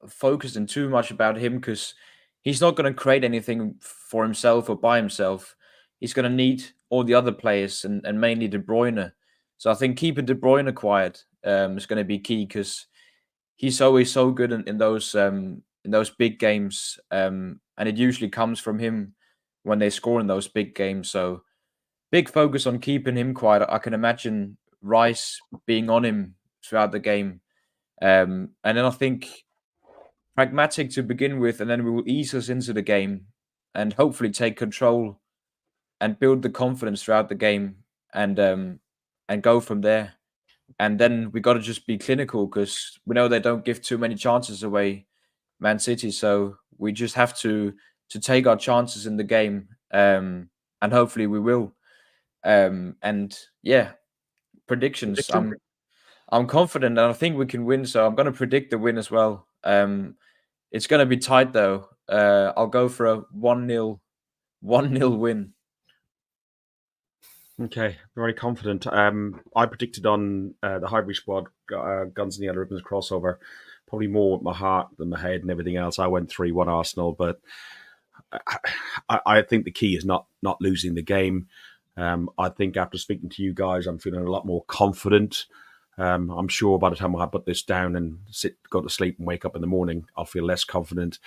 focusing too much about him, because he's not going to create anything for himself or by himself. He's going to need all the other players and mainly De Bruyne. So I think keeping De Bruyne quiet is going to be key, because he's always so good in those big games, and it usually comes from him when they score in those big games. So big focus on keeping him quiet. I can imagine Rice being on him throughout the game, and then I think pragmatic to begin with, and then we will ease us into the game and hopefully take control and build the confidence throughout the game, and go from there. And then we got to just be clinical, because we know they don't give too many chances away, Man City. So we just have to take our chances in the game, and hopefully we will. And yeah, predictions. I'm confident, and I think we can win. So I'm going to predict the win as well. It's going to be tight though. I'll go for a 1-0 win. Okay, very confident. I predicted on the Highbury squad, Guns and Yellow Ribbons crossover, probably more with my heart than my head and everything else. I went 3-1 Arsenal, but I think the key is not losing the game. I think after speaking to you guys, I'm feeling a lot more confident. I'm sure by the time I put this down and go to sleep and wake up in the morning, I'll feel less confident.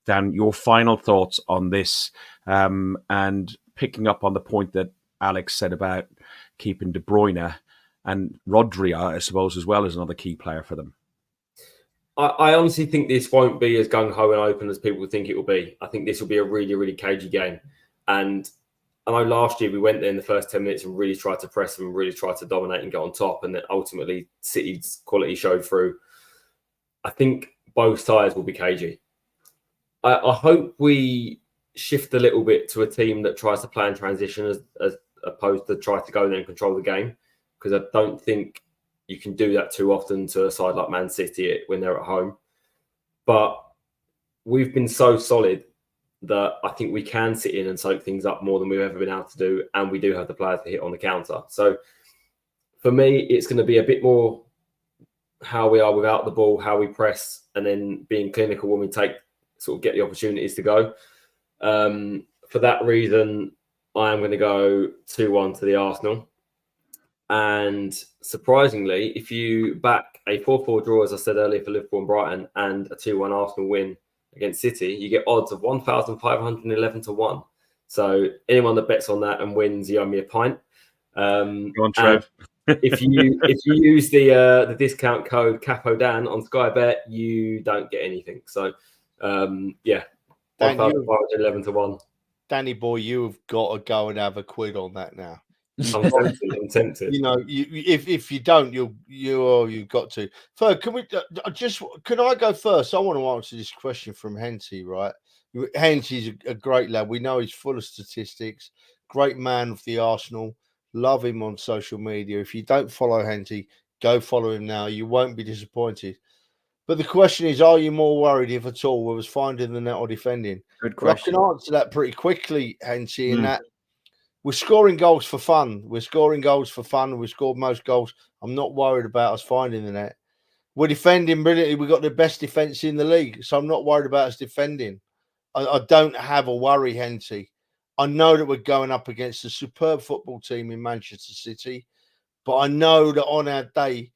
Dan, your final thoughts on this, and picking up on the point that Alex said about keeping De Bruyne and Rodri, I suppose, as well as another key player for them. I honestly think this won't be as gung-ho and open as people think it will be. I think this will be a really, really cagey game. And I know last year we went there in the first 10 minutes and really tried to press them and really tried to dominate and get on top. And then ultimately City's quality showed through. I think both sides will be cagey. I hope we shift a little bit to a team that tries to play in transition as opposed to try to go there and control the game. Because I don't think you can do that too often to a side like Man City when they're at home. But we've been so solid that I think we can sit in and soak things up more than we've ever been able to do. And we do have the players to hit on the counter. So for me, it's going to be a bit more how we are without the ball, how we press, and then being clinical when we sort of get the opportunities to go. For that reason, I am going to go 2-1 to the Arsenal. And surprisingly, if you back a 4-4 draw, as I said earlier, for Liverpool and Brighton, and a 2-1 Arsenal win against City, you get odds of 1,511 to 1. So anyone that bets on that and wins, you owe me a pint. Go on, Trev. if you use the discount code CapoDan on Sky Bet, you don't get anything. So yeah, 1,511 to 1. Danny boy, you've got to go and have a quid on that now. I'm tempted. You know, if you don't, you've got to. Ferg, can I go first? I want to answer this question from Henty, right? Henty's a great lad. We know he's full of statistics. Great man of the Arsenal. Love him on social media. If you don't follow Henty, go follow him now. You won't be disappointed. But the question is, are you more worried, if at all, whether it's finding the net or defending? Good question. I can answer that pretty quickly, Henty, in that we're scoring goals for fun. We're scoring goals for fun. We scored most goals. I'm not worried about us finding the net. We're defending brilliantly. We've got the best defence in the league, so I'm not worried about us defending. I don't have a worry, Henty. I know that we're going up against a superb football team in Manchester City, but I know that on our day,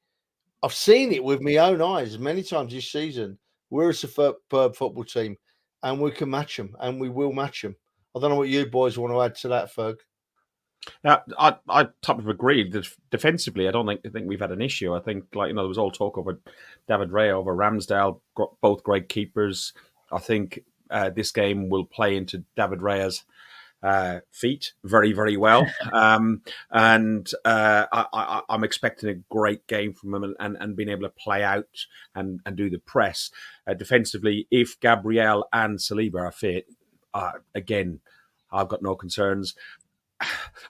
I've seen it with my own eyes many times this season. We're a superb football team, and we can match them, and we will match them. I don't know what you boys want to add to that, Ferg. I type of agree. Defensively, I don't think we've had an issue. I think, there was all talk over David Raya, over Ramsdale, both great keepers. I think this game will play into David Raya's feet very, very well. I'm expecting a great game from him and being able to play out and do the press. Defensively, if Gabriel and Saliba are fit, again, I've got no concerns.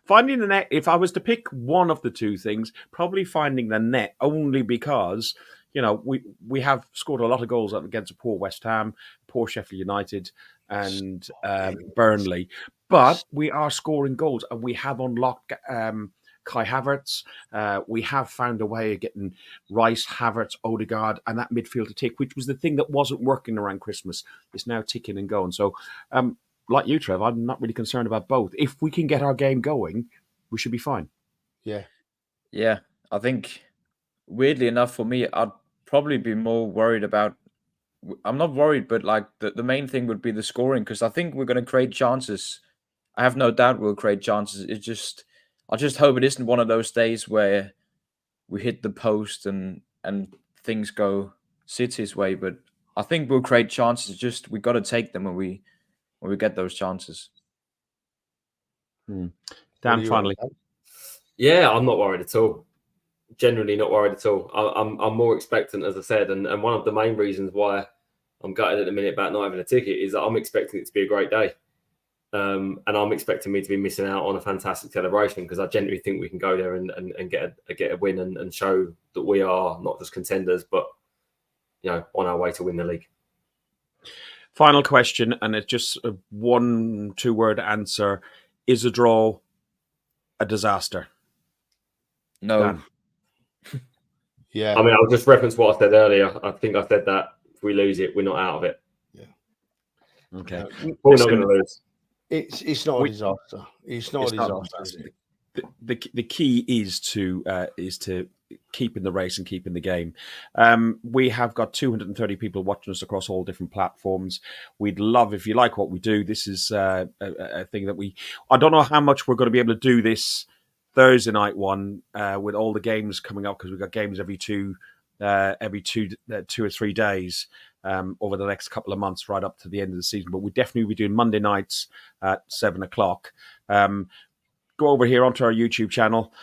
Finding the net, if I was to pick one of the two things, probably finding the net, only because, we have scored a lot of goals against a poor West Ham, poor Sheffield United, and Burnley. But we are scoring goals, and we have unlocked Kai Havertz. We have found a way of getting Rice, Havertz, Odegaard, and that midfield to tick, which was the thing that wasn't working around Christmas. It's now ticking and going. So, like you, Trev, I'm not really concerned about both. If we can get our game going, we should be fine. Yeah. Yeah, I think, weirdly enough, for me, I'd probably be more worried about... I'm not worried, but the main thing would be the scoring, because I think we're going to create chances. I have no doubt we'll create chances. I just hope it isn't one of those days where we hit the post and things go City's way. But I think we'll create chances. Just we got to take them when we get those chances. Dan, finally. Yeah, I'm not worried at all. Generally not worried at all. I'm more expectant, as I said, and one of the main reasons why I'm gutted at the minute about not having a ticket is that I'm expecting it to be a great day. And I'm expecting me to be missing out on a fantastic celebration, because I genuinely think we can go there and get a win and show that we are not just contenders, but on our way to win the league. Final question, and it's just a 1-2-word answer. Is a draw a disaster? No. Dan? Yeah. I mean, I'll just reference what I said earlier. I think I said that if we lose it, we're not out of it. Yeah. Okay. We're not going to lose. It's not a disaster. It's not a disaster. The key is to keep in the race and keep in the game. We have got 230 people watching us across all different platforms. We'd love, if you like what we do, this is a thing that I don't know how much we're going to be able to do this Thursday night one with all the games coming up, because we've got games every 2 every two or 3 days over the next couple of months, right up to the end of the season. But we definitely will be doing Monday nights at 7:00. Go over here onto our YouTube channel.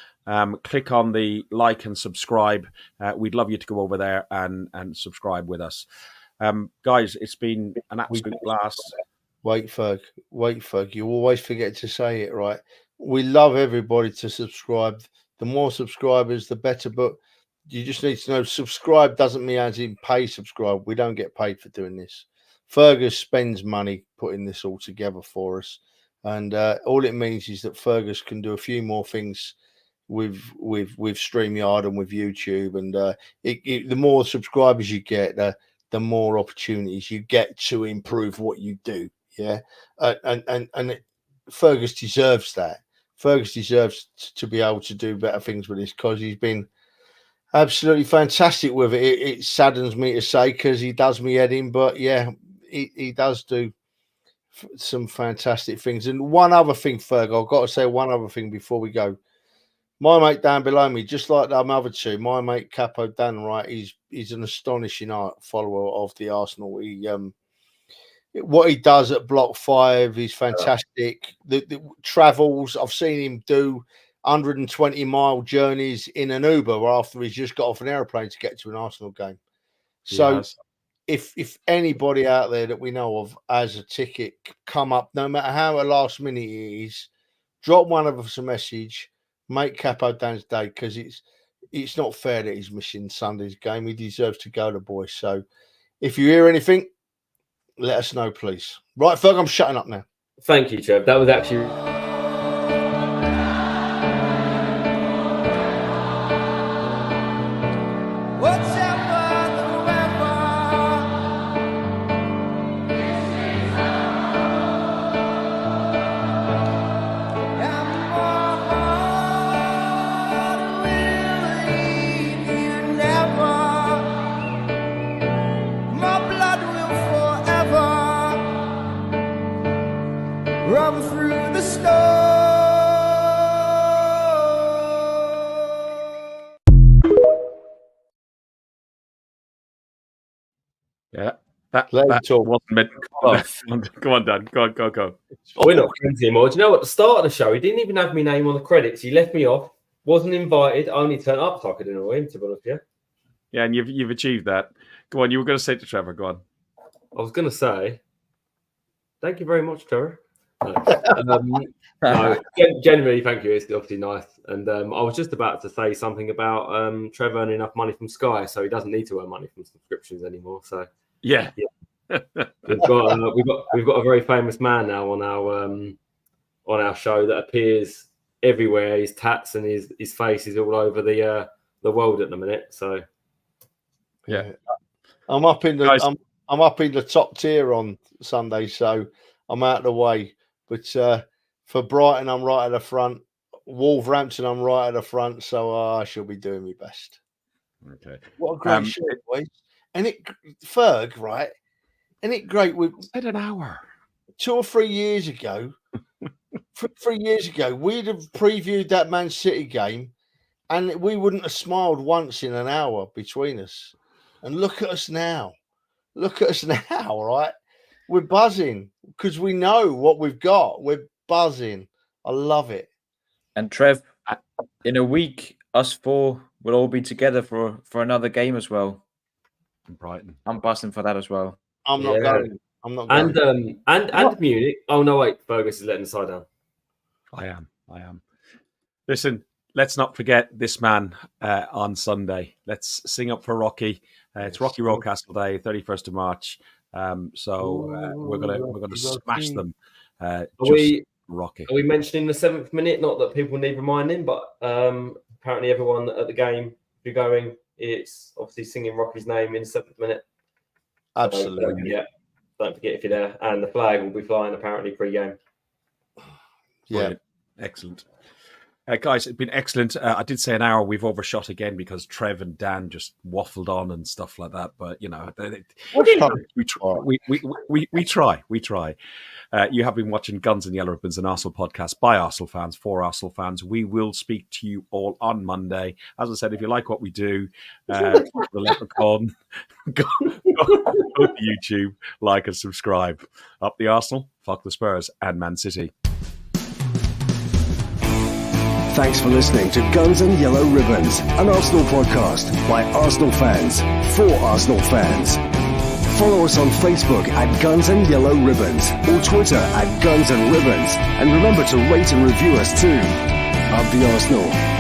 Click on the like and subscribe. We'd love you to go over there and subscribe with us. Guys, it's been an absolute blast. Wait, Ferg. You always forget to say it, right? We love everybody to subscribe. The more subscribers, the better. But you just need to know subscribe doesn't mean as in pay subscribe. We don't get paid for doing this. Fergus spends money putting this all together for us. And all it means is that Fergus can do a few more things with StreamYard and with YouTube. And the more subscribers you get, the more opportunities you get to improve what you do. Yeah, Fergus deserves that. Fergus deserves to be able to do better things with this because he's been absolutely fantastic with it. It saddens me to say because he does me head in, but yeah, he does do some fantastic things. And one other thing, Ferg, I've got to say one other thing before we go. My mate down below me, just like the other two, my mate Capo Dan, right? He's an astonishing follower of the Arsenal. What he does at Block 5 is fantastic. The travels, I've seen him do 120-mile journeys in an Uber after he's just got off an aeroplane to get to an Arsenal game. So if anybody out there that we know of has a ticket come up, no matter how last minute it is, drop one of us a message, make Capo Dan's day, because it's not fair that he's missing Sunday's game. He deserves to go, the boy. So if you hear anything, let us know, please. Right, Ferg, I'm shutting up now. Thank you, Trev. That was actually... Run through the snow. Yeah, that talk. wasn't meant. Come on, Dan. Go. We're not friends anymore. Do you know, at the start of the show, he didn't even have my name on the credits. He left me off. Wasn't invited. Only turned up so I could annoy him, to be honest with you. Yeah, and you've achieved that. Go on. You were going to say to Trevor. Go on. I was going to say, thank you very much, Trevor. Genuinely, thank you. It's obviously nice. And I was just about to say something about Trevor earning enough money from Sky, so he doesn't need to earn money from subscriptions anymore. So yeah. we've got a very famous man now on our show that appears everywhere. His tats and his face is all over the world at the minute. So yeah, I'm up in the I'm up in the top tier on Sunday, so I'm out of the way. But for Brighton, I'm right at the front. Wolverhampton, I'm right at the front. So I shall be doing my best. Okay. What a great show, boys. And Ferg, right? Isn't it great? We said an hour. 2 or 3 years ago, 3 years ago, we'd have previewed that Man City game and we wouldn't have smiled once in an hour between us. And look at us now. Look at us now, right? We're buzzing because we know what we've got. We're buzzing. I love it. And Trev, in a week, us four will all be together for another game as well. In Brighton. I'm buzzing for that as well. I'm not going. And Munich. Oh no, wait, Fergus is letting the side down. I am. Listen, let's not forget this man on Sunday. Let's sing up for Rocky. It's Rocky Rocastle Day, 31st of March. We're gonna smash them. Rocky. Are we mentioning the 7th minute? Not that people need reminding, but apparently everyone at the game, if you're going, it's obviously singing Rocky's name in the 7th minute. Absolutely. Don't forget if you're there. And the flag will be flying apparently pre-game. Yeah. Excellent. Guys, it's been excellent. I did say an hour. We've overshot again because Trev and Dan just waffled on and stuff like that. But, you know, we try. You have been watching Guns and Yellow Ribbons, an Arsenal podcast by Arsenal fans for Arsenal fans. We will speak to you all on Monday. As I said, if you like what we do, the Leprechaun, go to YouTube, like and subscribe. Up the Arsenal, fuck the Spurs, and Man City. Thanks for listening to Guns and Yellow Ribbons, an Arsenal podcast by Arsenal fans for Arsenal fans. Follow us on Facebook at Guns and Yellow Ribbons or Twitter at Guns and Ribbons. And remember to rate and review us too. Up the Arsenal.